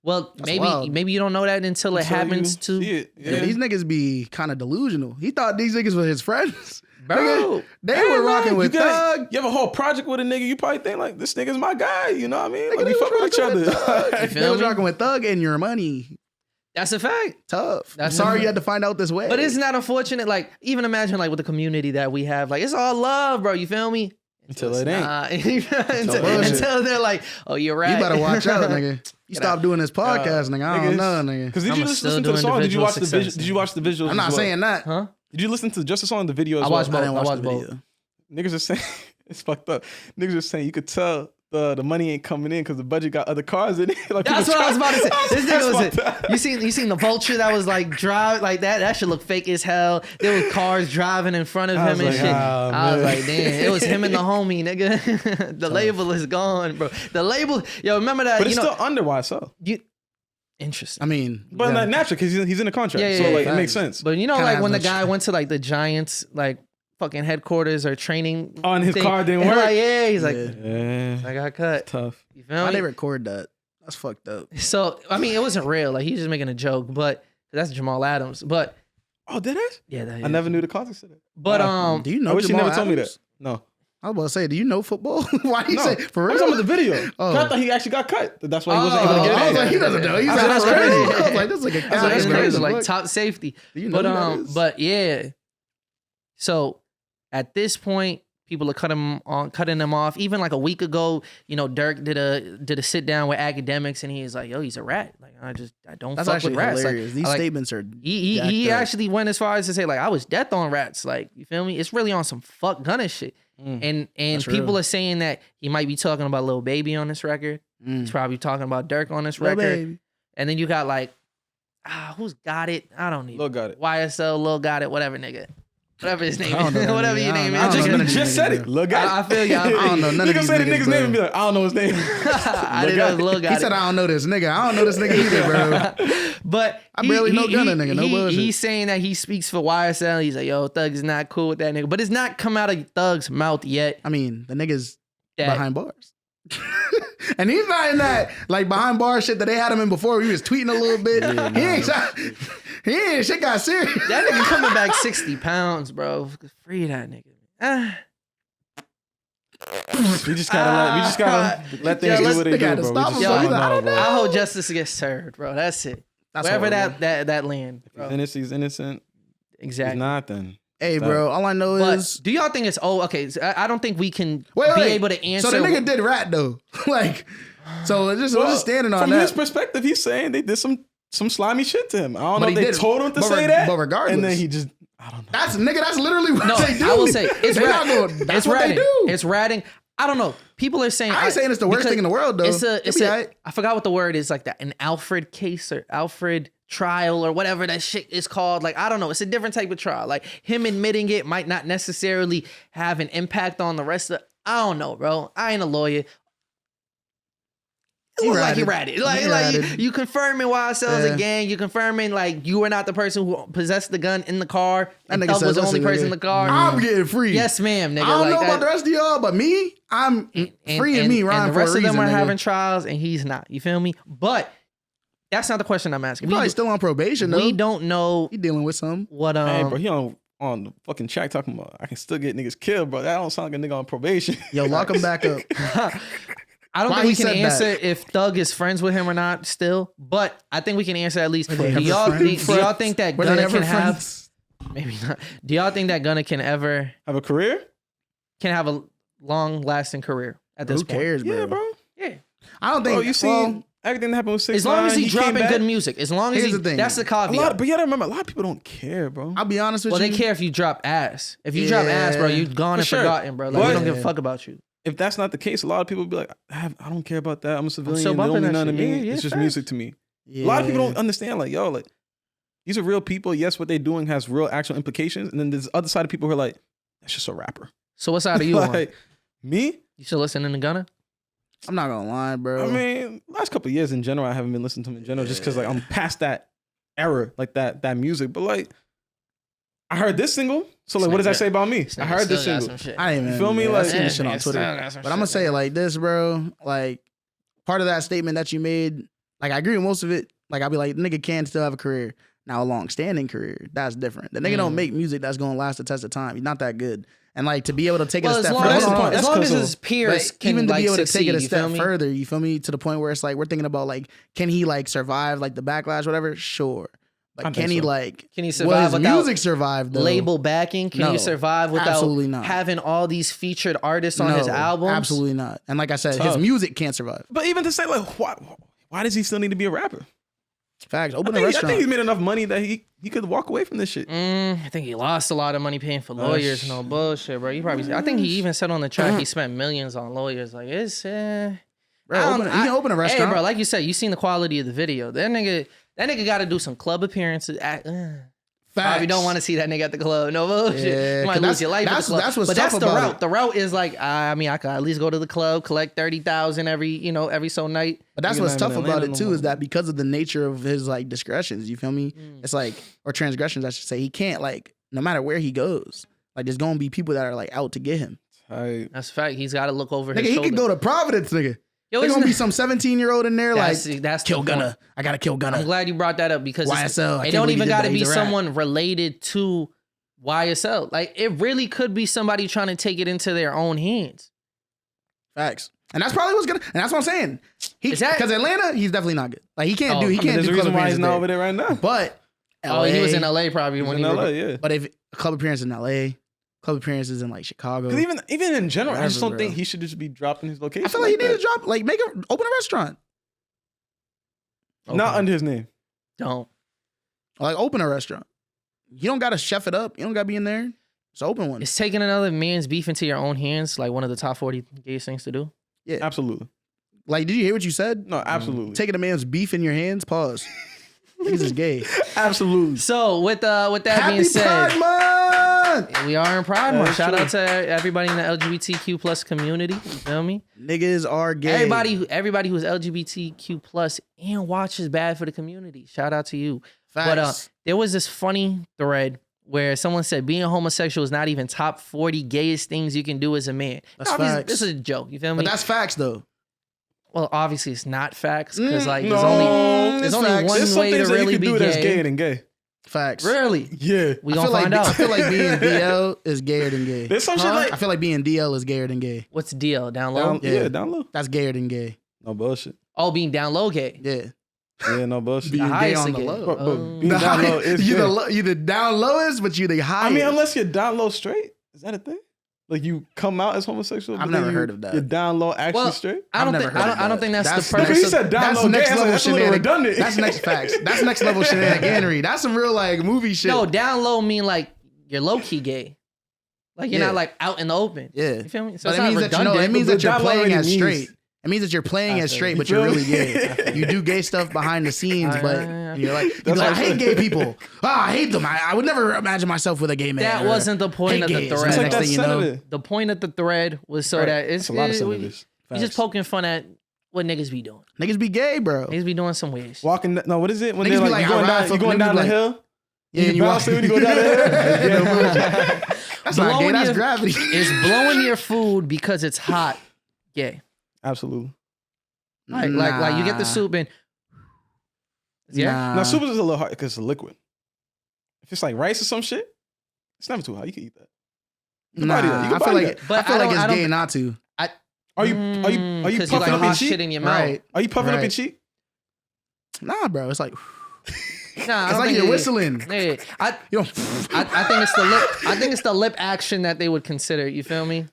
Well, maybe you don't know that until it happens to these niggas be kind of delusional. He thought these niggas were his friends. bro. They were rocking with Thug. You have a whole project with a nigga. You probably think like this nigga's my guy. You know what I mean? Like we fuck with each other. They was rocking with Thug and Your Money. That's a fact. Tough. I'm sorry you had to find out this way. But isn't that unfortunate? Like, even imagine like with the community that we have, like it's all love, bro. You feel me? Until it ain't. Until they're like, oh, you're right. You better watch out, nigga. You stop doing this podcast, nigga. I don't know, nigga. Because did you listen to the song? Did you watch the visuals? I'm not saying that. Huh? Did you listen to just the song and the video as well? I watched both. Niggas are saying it's fucked up. Niggas are saying you could tell the money ain't coming in because the budget got other cars in it. Like that's what I was about to say. This nigga was you seen the vulture that was like drive like that? That shit look fake as hell. There was cars driving in front of him and shit. I was like, damn, it was him and the homie, nigga. The label is gone, bro. The label, yo, remember that? But it's still under YSL. Interesting. I mean, but not natural because he's in a contract, so like it makes sense. But you know, like when the guy went to like the Giants, like fucking headquarters or training on his car didn't work. Like, he's like, I got cut. It's tough. You feel me? Why they record that? That's fucked up. So I mean, it wasn't real. Like he's just making a joke, but that's Jamal Adams. But did it? Yeah, I never knew the context of it. But do you know? I wish Jamal you never Adams? told me that. No. I was about to say, do you know football? Why do you say for real? I was talking about the video. I thought he actually got cut. That's why he wasn't able to get it. I was like, he doesn't know. He's that's crazy. I was like, this is like a that's crazy. Like top safety. But yeah. So at this point, people are cutting them off. Even like a week ago, you know, Dirk did a sit down with academics, and he's like, "Yo, he's a rat. Like, I don't fuck with rats." Like, these statements are. He actually went as far as to say like, "I was death on rats." Like, you feel me? It's really on some fuck Gunna shit. And people are saying that he might be talking about Lil Baby on this record. He's probably talking about Dirk on this record. Baby. And then you got like, who's got it? I don't need Lil Got It. YSL, Lil Got It, whatever nigga. Whatever his name is. Whatever your name is. Just said it. Lil Got It. I feel you. I don't know none of these niggas. Say the nigga's name and be like, I don't know his name. I didn't know Lil Got It. He said, I don't know this nigga. I don't know this nigga either, bro. But I barely know Gunna, nigga. No bullshit. He's saying that he speaks for YSL. He's like, yo, Thug is not cool with that nigga. But it's not come out of Thug's mouth yet. I mean, the nigga's behind bars. And he's not in that like behind bars shit that they had him in before. He was tweeting a little bit. He ain't shit got serious. That nigga coming back 60 pounds, bro. Free that nigga. We just gotta let things do what they do, bro. I hope justice gets served, bro. That's it. Wherever that land. Bro. He's innocent. Exactly. He's not then. Hey, bro, all I know is... Do y'all think it's... okay, so I don't think we can be able to answer... So the nigga did rat, though. Like, so we're just standing on that. From his perspective, he's saying they did some slimy shit to him. I don't know if they told him to say that. But regardless... And then he just... I don't know. That's literally what they do. I will say, it's ratting. That's what they do. It's ratting. I don't know. People are saying... I ain't saying it's the worst thing in the world, though. I forgot what the word is, like that. An Alfred case or Alfred... trial or whatever that shit is called. Like, I don't know. It's a different type of trial. Like, him admitting it might not necessarily have an impact on the rest of... I don't know, bro. I ain't a lawyer. It looks like he ratted. Like you confirming YSL's a gang. You confirming like you were not the person who possessed the gun in the car. And Thug was the only person in the car. I'm getting free. Yes, ma'am, nigga. I don't know about the rest of y'all, but me, I'm free and me, Ryan, and the rest of them are having trials and he's not. You feel me? But that's not the question I'm asking. He's probably still on probation, though. We don't know. He dealing with some. What Hey, bro, he on the fucking track talking about I can still get niggas killed, bro. That don't sound like a nigga on probation. Yo, lock him back up. I don't think we can answer if Thug is friends with him or not still, but I think we can answer at least. Do y'all think that Gunna can have... Maybe not. Do y'all think that Gunna can ever... have a career? Can have a long-lasting career at this point? Who cares, bro? Yeah, bro. Yeah. I don't think... you see everything that happened with 6ix9ine. As long as he dropping good music. As long as Here's the thing. That's the caveat. But you gotta remember, a lot of people don't care, bro. I'll be honest with you. Well, they care if you drop ass. If you drop ass, bro, you gone and forgotten, bro. Like, we don't give a fuck about you. If that's not the case, a lot of people be like, I don't care about that. I'm a civilian. They don't mean nothing to me. It's just music to me. Yeah. A lot of people don't understand, like, yo, like, these are real people. Yes, what they're doing has real actual implications. And then there's other side of people who are like, that's just a rapper. So what side are you like, on? Me? You still listening to Gunna? I'm not gonna lie, bro. I mean, last couple of years in general, I haven't been listening to him in general just because like I'm past that era, like that music. But like, I heard this single. So like, what does that say about me? I heard this single. I didn't even feel me. Like, I seen this shit on Twitter. But I'm gonna say it like this, bro. Like, part of that statement that you made, like, I agree with most of it. Like, I'll be like, nigga can still have a career. Now a long-standing career, that's different. The nigga don't make music that's gonna last the test of time. He's not that good. And like to be able to take it a step further, as long as his peers can even to be able to succeed, take it a step further, you feel me? To the point where it's like we're thinking about like, can he like survive like the backlash, whatever? Sure. But can he survive without music survive though? Label backing? Can he survive without absolutely not. Having all these featured artists on his albums? Absolutely not. And like I said, his music can't survive. But even to say like, why does he still need to be a rapper? Facts. Open a restaurant. I think he's made enough money that he could walk away from this shit. I think he lost a lot of money paying for lawyers. No bullshit, bro. I think he even said on the track he spent millions on lawyers. Like it's bro, you can open a restaurant. Hey, bro, like you said, you seen the quality of the video. That nigga got to do some club appearances. Probably don't want to see that nigga at the club. No bullshit. Yeah, you might lose your life at the club. That's what's but that's tough the about route. it. The route is like, I could at least go to the club, collect 30,000 every so night. But that's what's tough about it too, is that because of the nature of his like discretions, you feel me? It's like, or transgressions, I should say, he can't like, no matter where he goes, like there's gonna be people that are like out to get him. That's a fact. He's got to look over his shoulder. He could go to Providence, nigga. There's gonna be some 17-year-old in there that's kill Gunna. I gotta kill Gunna. I'm glad you brought that up because YSL. It don't even gotta be someone related to YSL. Like it really could be somebody trying to take it into their own hands. Facts. And that's probably what's gonna. And that's what I'm saying. Because Atlanta, he's definitely not good. Like he can't do. He can't do. There's a reason why he's not over there right now. But LA, he was in LA probably when he was in LA. Yeah. But if a club appearance in LA. Club appearances in like Chicago. Because even in general, I just don't think he should just be dropping his location. I feel like he needs to drop, like open a restaurant. Not under his name. Don't. Like open a restaurant. You don't gotta chef it up. You don't gotta be in there. Just open one. Is taking another man's beef into your own hands like one of the top 40 gayest things to do? Yeah. Absolutely. Like, did you hear what you said? No, absolutely. Taking a man's beef in your hands? Pause. This is gay. Absolutely. So with that Happy being said, Pride Month! We are in Pride Month. Shout out to everybody in the LGBTQ plus community. You feel me? Niggas are gay. Everybody who's LGBTQ plus and watches Bad for the Community. Shout out to you. Facts. But there was this funny thread where someone said being homosexual is not even top 40 gayest things you can do as a man. That's facts. This is a joke. You feel me? But that's facts though. Well, obviously it's not facts because there's only one way to really be gay. That's gayer than gay. Facts. Really? Yeah. We gonna find out. I feel like being DL is gayer than gay. There's some shit like I feel like being DL is gayer than gay. What's DL? Down low? Yeah, down low. That's gayer than gay. No bullshit. Oh, being down low gay. Yeah. Yeah, no bullshit. Being gay on the low. But being down low is you the down lowest, but you the highest. I mean, unless you're down low straight. Is that a thing? Like you come out as homosexual? I've never heard of that. You're down low actually straight? I don't think that's the purpose. He said down low next gay. level That's a little redundant. That's next facts. That's next level shenaniganery. That's some real like movie shit. No, down low mean like you're low key gay. Like you're not like out in the open. Yeah. You feel me? So but it's not redundant. it means that you're playing as straight. It means that you're playing as straight, but you're really gay. You do gay stuff behind the scenes, but you're like, I hate gay people. I hate them. I would never imagine myself with a gay man. That wasn't the point of the thread. Next thing you know, the point of the thread was so that it's a lot of senators. You're just poking fun at what niggas be doing. Niggas be gay, bro. Niggas be doing some weird shit. Walking, no, what is it? When niggas they're like, you going down the hill? Yeah, you bounce when you go down the hill. That's not gay, that's gravity. It's blowing your food because it's hot. Gay. Absolutely. Like you get the soup and Now soup is a little hard because it's a liquid. If it's like rice or some shit, it's never too hot. You can eat that. I feel like it's gay not to. Are you puffing up your cheek? Shit in your mouth. Right. Are you puffing up your cheek? Nah, bro. It's like Nah, it's like you're whistling. Yeah, I think it's the lip. I think it's the lip action that they would consider. You feel me?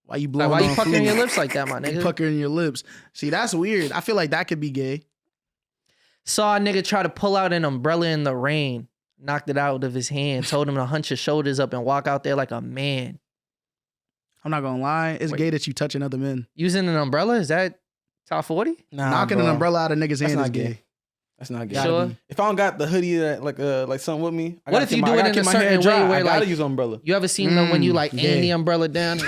Why you blowing? Why you puckering your lips like that, my nigga? Puckering your lips. See, that's weird. I feel like that could be gay. Saw a nigga try to pull out an umbrella in the rain, knocked it out of his hand, told him to hunch his shoulders up and walk out there like a man. I'm not gonna lie. It's gay that you touching other men. Using an umbrella? Is that top 40? Nah, knocking an umbrella out of niggas' hand is gay. That's not gay. Sure. If I don't got the hoodie that like something with me, what if you do it in a certain way where I gotta use umbrella? You ever seen them when you like aim the umbrella down?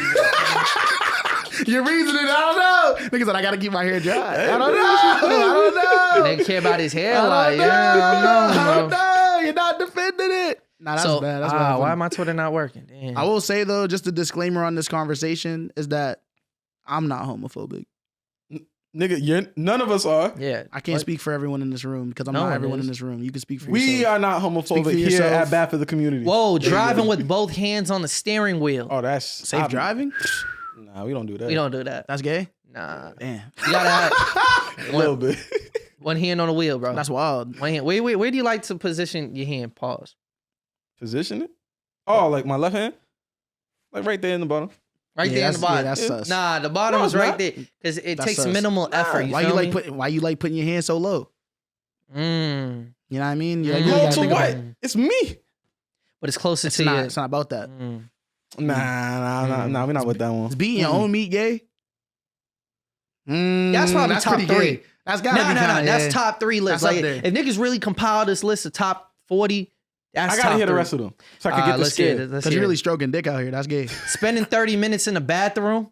You're reasoning. I don't know. Niggas said I gotta keep my hair dry. I don't know. They care about his hair. I don't know. You're not defending it. Nah, that's bad. That's bad. Why my Twitter not working? Damn. I will say though, just a disclaimer on this conversation is that I'm not homophobic. Nigga, none of us are. Yeah. I can't speak for everyone in this room because I'm not everyone in this room. You can speak for yourself. We are not homophobic here at Bad for the Community. Whoa, driving with both hands on the steering wheel. Oh, that's safe driving? Nah, we don't do that. We don't do that. That's gay? Nah. Damn. You gotta have a little bit. One hand on the wheel, bro. That's wild. One hand. Where do you like to position your hand? Pause. Position it? Oh, like my left hand? Like right there in the bottom. Right there in the bottom. Yeah, that's sus. Nah, the bottom is right there because it takes sus. Minimal effort. Why you like putting your hand so low? You know what I mean? Low to what? It's me. But it's closer to you. It's not about that. Nah. We're not with that one. Is beating your own meat gay? That's probably top 3. Gay. That's gotta be No. That's top 3 lists. Like if niggas really compile this list of top 40. I gotta hear the rest of them so I can get the scared. Because you're really stroking dick out here. That's gay. Spending 30 minutes in the bathroom?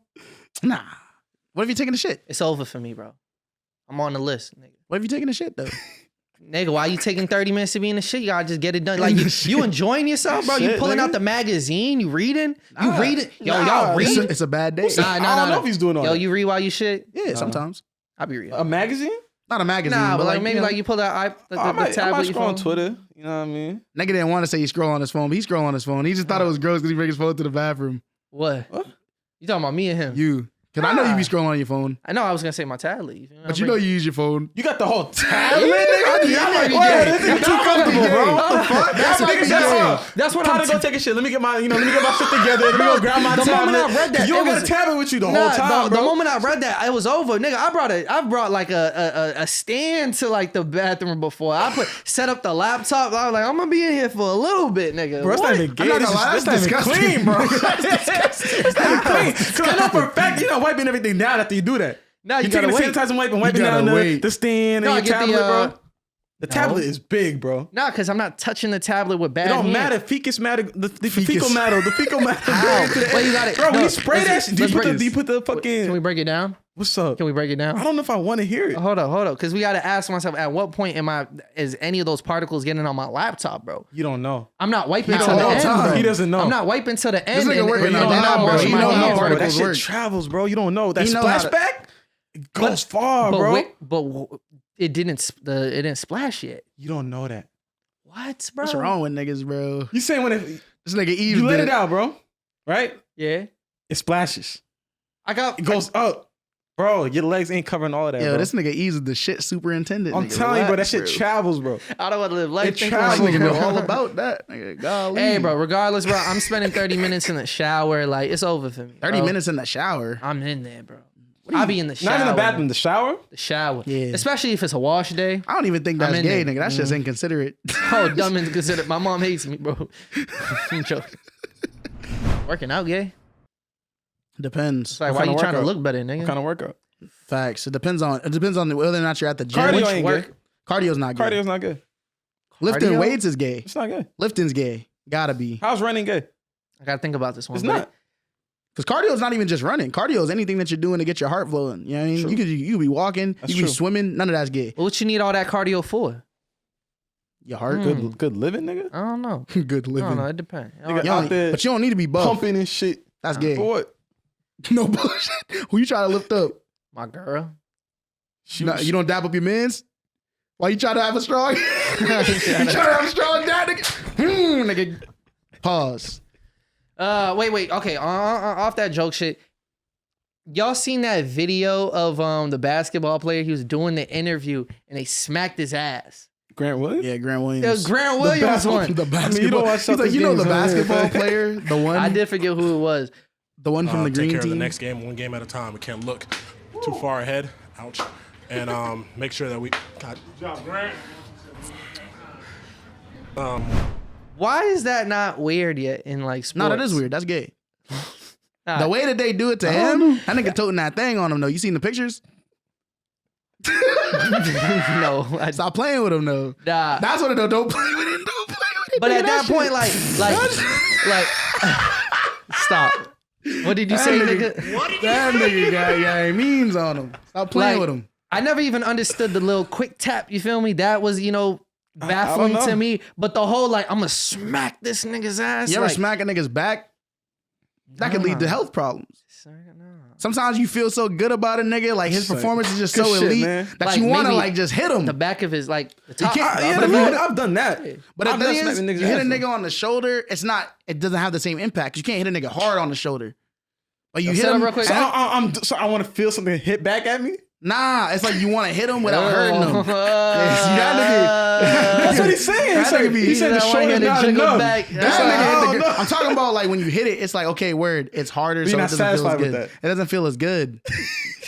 Nah. What if you're taking a shit? It's over for me, bro. I'm on the list, nigga. What if you're taking a shit, though? Nigga, why you taking 30 minutes to be in the shit? You gotta just get it done. Like, you enjoying yourself, bro? You pulling out the magazine? You reading? You reading? Y'all read? It's a bad day. I don't know if he's doing all that. You read while you shit? Yeah, sometimes. I'll be reading. A magazine? Not a magazine. Nah, but like maybe like you pull that the tablet. I might scroll on Twitter. You know what I mean? Nigga didn't want to say he scroll on his phone, but he scroll on his phone. He just thought it was gross because he bring his phone to the bathroom. What? You talking about me and him? You. Because I know you be scrolling on your phone. I know I was going to say my tablet. But you know you use your phone. You got the whole tablet, nigga? This is too comfortable, bro. What the fuck? That's what I'm to go take a shit. Let me get my shit together. Let me go grab my tablet. The moment I read that, you don't got a tablet with you the whole time, bro. The moment I read that, it was over. Nigga, I brought like a stand to like the bathroom before. I set up the laptop. I was like, I'm going to be in here for a little bit, nigga. Bro, it's not even gay. That's not even clean, bro. It's not even clean. Because I know for a fact, wiping everything down after you do that. No, you taking the sanitizer wipe and wiping down the stand and your tablet, bro. The tablet is big, bro. Nah, because I'm not touching the tablet with bad hands. It don't matter. Fecal matter. The fecal matter. Well, you got it. Bro, when you spray that shit, do you put the fucking... Can we break it down? What's up? Can we break it down? I don't know if I want to hear it. Hold up. Because we got to ask myself, at what point is any of those particles getting on my laptop, bro? You don't know. I'm not wiping till the end, bro. He doesn't know. I'm not wiping till the end. This nigga working on that, bro. You don't know, bro. That shit travels, bro. You don't know. That splashback goes far, bro. But it didn't splash yet. You don't know that. What, bro? What's wrong with niggas, bro? You saying when this nigga Yves you let it out, bro, right? Yeah. It splashes. It goes up. Bro, your legs ain't covering all of that, Yo, bro. This nigga Yves is the shit superintendent. I'm telling you, bro, that shit travels, bro. I don't want to live life. It travels, nigga. All about that, nigga. Golly. Hey, bro, regardless, bro, I'm spending 30 minutes in the shower. Like, it's over for me. 30 minutes in the shower? I'm in there, bro. I'll be in the shower. Not in the bathroom, the shower? The shower. Yeah. Especially if it's a wash day. I don't even think that's gay, nigga. That's just inconsiderate. Oh, dumb and inconsiderate. My mom hates me, bro. I'm joking. Working out, gay? Depends. It's like, why you trying to look better, nigga? What kind of workout? Facts. It depends on whether or not you're at the gym. Cardio ain't good. Cardio's not good. Cardio's not good. Lifting weights is gay. It's not good. Lifting's gay. Gotta be. How's running gay? I gotta think about this one. It's not. Because cardio is not even just running. Cardio is anything that you're doing to get your heart flowing. You know what I mean? True. You could be walking, you could be swimming. None of that's gay. Well, what you need all that cardio for? Your heart. Good living, nigga. I don't know. Good living. I don't know. It depends. But you don't need to be buff. Pumping and shit. That's gay. For what? No bullshit. Who you trying to lift up? My girl. No, you don't dap up your mans? Why you trying to have a strong? You trying to have a strong dad, nigga? Nigga. Pause. Wait. Okay, off that joke shit. Y'all seen that video of the basketball player? He was doing the interview and they smacked his ass. Grant Williams? Yeah, Grant Williams. Grant Williams won. The basketball. I mean, you don't watch the basketball player? The one? I did forget who it was. The one from the green team? Take care of the next game, one game at a time. We can't look too far ahead. Ouch. And make sure that we... God. Good job, Grant. Why is that not weird yet in like sports? No, that is weird. That's gay. The way that they do it to him, that nigga toting that thing on him though. You seen the pictures? No. Stop playing with him though. Nah. That's what it do. Don't play with him. Don't play with him. But at that point, like, stop. What did you say, nigga? That nigga got memes on him. Stop playing with him. I never even understood the little quick tap. You feel me? That was, baffling to me. But the whole I'm gonna smack this nigga's ass. You ever smack a nigga's back? That could lead to health problems. Sometimes you feel so good about a nigga, like his performance is just so elite that like you want to like just hit him. The back of his like the top. I've done that. But the thing is, you hit a nigga on the shoulder, it doesn't have the same impact. You can't hit a nigga hard on the shoulder. But you hit him real quick. So I want to feel something hit back at me. Nah, it's like you want to hit him without hurting him. That's what he's saying. He said the shoulder not enough. I'm talking about like when you hit it, it's like, okay, word, it's harder, so it doesn't feel as good. It doesn't feel as good.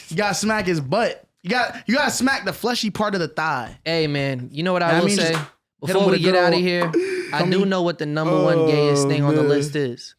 You gotta smack his butt. You gotta smack the fleshy part of the thigh. Hey man, you know what I will say? Before we get out of here, I do know what the number one gayest thing on the list is.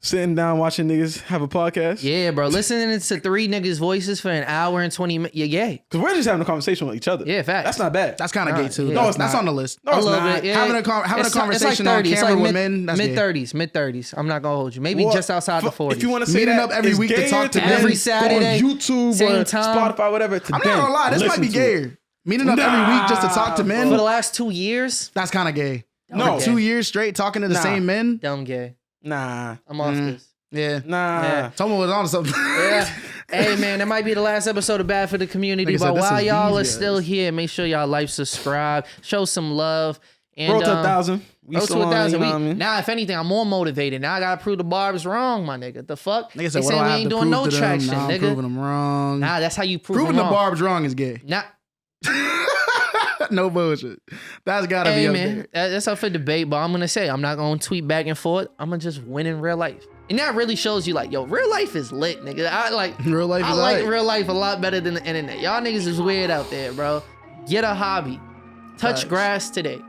Sitting down watching niggas have a podcast. Yeah, bro. Listening to 3 niggas' voices for an hour and 20 minutes. You're gay. Because we're just having a conversation with each other. Yeah, facts. That's not bad. That's kind of gay too. Yeah. No, it's that's not. on the list. No, it's not. Yeah. Having a conversation on camera with men. That's mid-30s. I'm not going to hold you. Maybe just outside the 40s. If you want to say meeting up every week to talk to men. Every Saturday. On YouTube or Spotify, whatever. I'm not going to lie. This might be gayer. Meeting up every week just to talk to men. For the last 2 years. That's kind of gay. No. 2 years straight talking to the same men. Dumb gay. Nah. I'm off this. Yeah. Nah. Yeah. Someone was on something. Yeah. Hey, man, that might be the last episode of Bad for the Community. But while y'all are still here, make sure y'all like, subscribe, show some love. And, roll to 1,000. Roll to 1,000. Now, if anything, I'm more motivated. Now I got to prove the Barbz wrong, my nigga. The fuck? Nigga said, we ain't doing no traction, nigga. I'm proving them wrong. Nah, that's how you prove Proving the Barbz wrong is gay. Nah. No bullshit. That's gotta be up there. That's up for debate, but I'm gonna say I'm not gonna tweet back and forth. I'm gonna just win in real life. And that really shows you like, yo, real life is lit, nigga. I like real life a lot better than the internet. Y'all niggas is weird out there, bro. Get a hobby. Touch grass today.